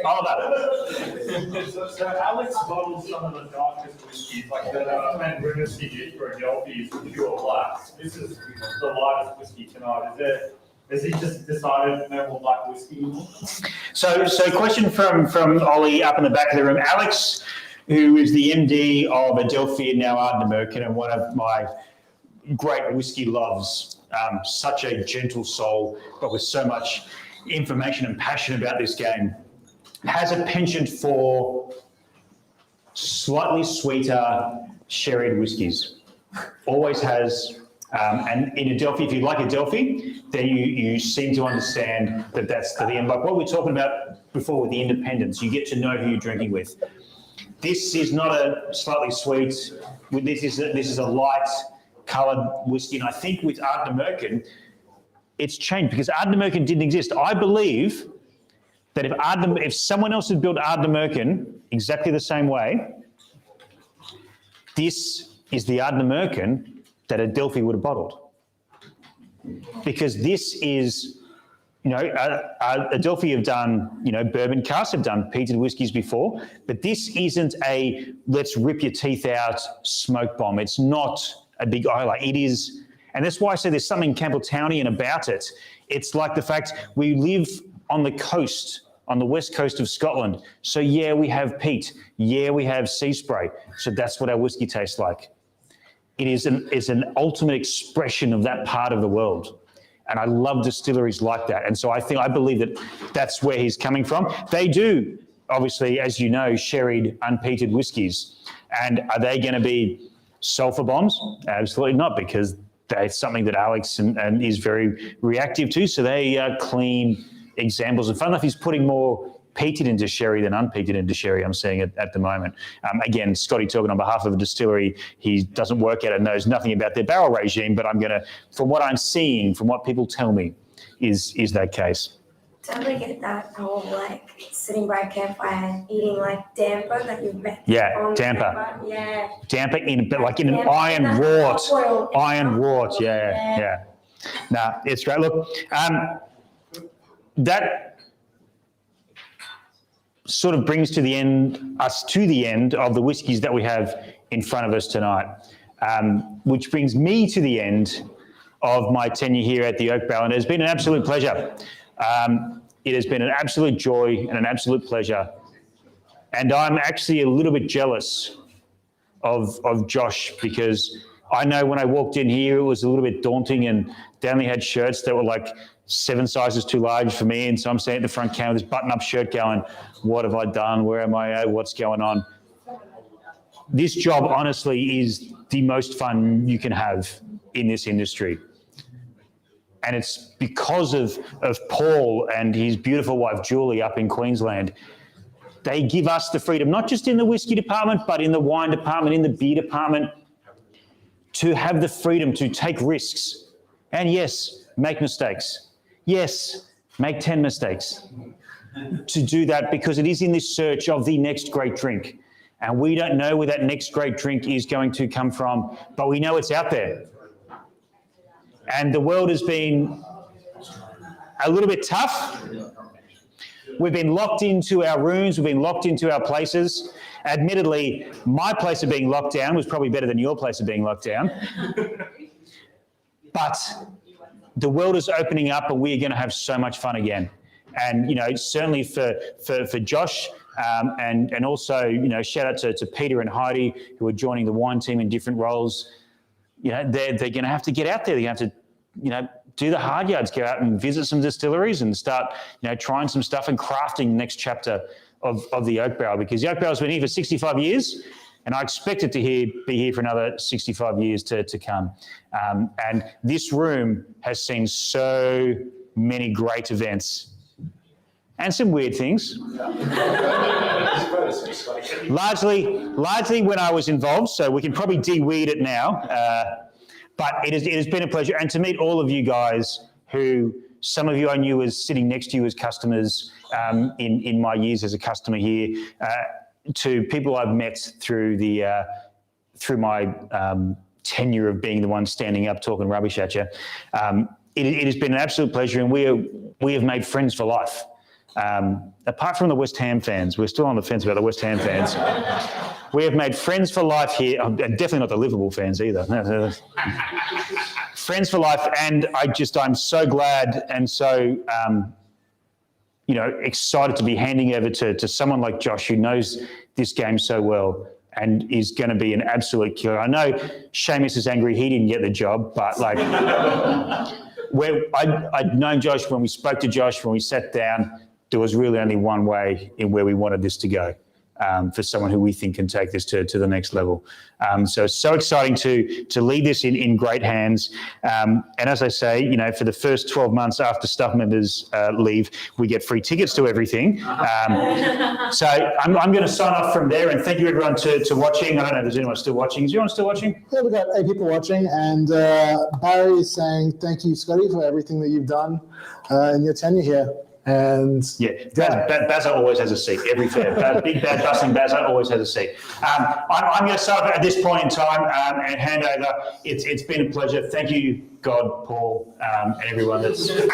[SPEAKER 1] All about it.
[SPEAKER 8] So Alex bottled some of the darkest whiskeys, like the Ardnamurchan for Adelphi is pure black. This is the lightest whiskey tonight. Has he just decided no more black whiskey anymore?
[SPEAKER 1] So question from Ollie up in the back of the room. Alex, who is the MD of Adelphi and now Arden American, and one of my great whiskey loves, such a gentle soul, but with so much information and passion about this game, has a penchant for slightly sweeter sherried whiskies. Always has. And in Adelphi, if you like Adelphi, then you seem to understand that that's the end. Like what we were talking about before with the independents, you get to know who you're drinking with. This is not a slightly sweet. This is a light coloured whiskey, and I think with Arden American, it's changed because Arden American didn't exist. I believe that if someone else had built Arden American exactly the same way, this is the Arden American that Adelphi would have bottled. Because this is, Adelphi have done, bourbon casks, have done peated whiskies before, but this isn't a let's rip your teeth out smoke bomb. It's not a big highlight. It is, and that's why I say there's something Campbelltownian about it. It's like the fact we live on the coast, on the west coast of Scotland. So yeah, we have peat. Yeah, we have sea spray. So that's what our whiskey tastes like. It's an ultimate expression of that part of the world. And I love distilleries like that. And so I believe that that's where he's coming from. They do, obviously, as you know, sherried, unpeated whiskies. And are they going to be sulfur bombs? Absolutely not, because that's something that Alex and is very reactive to. So they are clean examples. And fun enough, he's putting more peated into sherry than unpeated into sherry, I'm seeing it at the moment. Again, Scotty talking on behalf of a distillery, he doesn't work at it, knows nothing about their barrel regime, but from what I'm seeing, from what people tell me, is that case.
[SPEAKER 3] Totally get that whole sitting by a campfire and eating damper that you've met.
[SPEAKER 1] Yeah, damper.
[SPEAKER 3] Yeah.
[SPEAKER 1] Damper in an iron wort. Yeah. Nah, it's great. Look, that sort of brings us to the end of the whiskies that we have in front of us tonight, which brings me to the end of my tenure here at the Oak Barrel, and it has been an absolute pleasure. It has been an absolute joy and an absolute pleasure, and I'm actually a little bit jealous of Josh, because I know when I walked in here it was a little bit daunting, and they only had shirts that were 7 sizes too large for me, and so I'm standing at the front counter with this button-up shirt going, what have I done? Where am I at? What's going on? this job honestly is the most fun you can have in this industry. And it's because of Paul and his beautiful wife, Julie, up in Queensland. They give us the freedom, not just in the whiskey department, but in the wine department, in the beer department, to have the freedom to take risks. And yes, make mistakes. Yes, make 10 mistakes. To do that because it is in this search of the next great drink. And we don't know where that next great drink is going to come from, but we know it's out there. And the world has been a little bit tough. We've been locked into our rooms, we've been locked into our places. Admittedly, my place of being locked down was probably better than your place of being locked down. But the world is opening up and we're going to have so much fun again. And, you know, certainly for Josh and also, you know, shout out to Peter and Heidi who are joining the wine team in different roles. You know, they're going to have to get out there. They're going to have to, you know, do the hard yards, go out and visit some distilleries and start, you know, trying some stuff and crafting the next chapter of the oak barrel, because the oak barrel's been here for 65 years and I expect it to be here for another 65 years to come. And this room has seen so many great events and some weird things. largely when I was involved, so we can probably de-weed it now. But it has been a pleasure. And to meet all of you guys who, some of you I knew as sitting next to you as customers in my years as a customer here, to people I've met through my tenure of being the one standing up talking rubbish at you. It has been an absolute pleasure, and we have made friends for life. Apart from the West Ham fans, we're still on the fence about the West Ham fans. We have made friends for life here, and definitely not the Liverpool fans either. Friends for life, and I'm so glad and so, you know, excited to be handing over to someone like Josh who knows this game so well and is going to be an absolute killer. I know Seamus is angry he didn't get the job, but like, I'd known Josh when we spoke to Josh, when we sat down. There was really only one way in where we wanted this to go, for someone who we think can take this to the next level. So it's so exciting to lead this in great hands. And as I say, you know, for the first 12 months after staff members leave, we get free tickets to everything. So I'm going to sign off from there, and thank you everyone to watching. I don't know if there's anyone still watching. Is anyone still watching?
[SPEAKER 2] Yeah, we've got 8 people watching, and Barry is saying thank you, Scotty, for everything that you've done in your tenure here. And
[SPEAKER 1] yeah, Bazza always has a seat. Every fair, big bad bustling Bazza always has a seat. I'm going to start at this point in time and hand over. It's been a pleasure. Thank you, God, Paul, and everyone that's up here.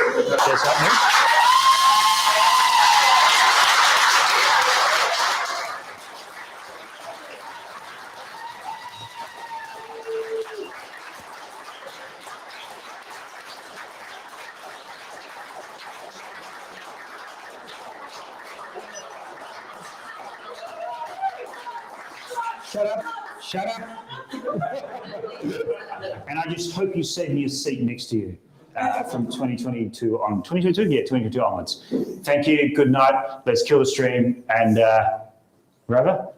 [SPEAKER 1] Shut up. And I just hope you save me a seat next to you from 2022 on. 2022? Yeah, 2022 onwards. Thank you. Good night. Let's kill the stream. And Rava?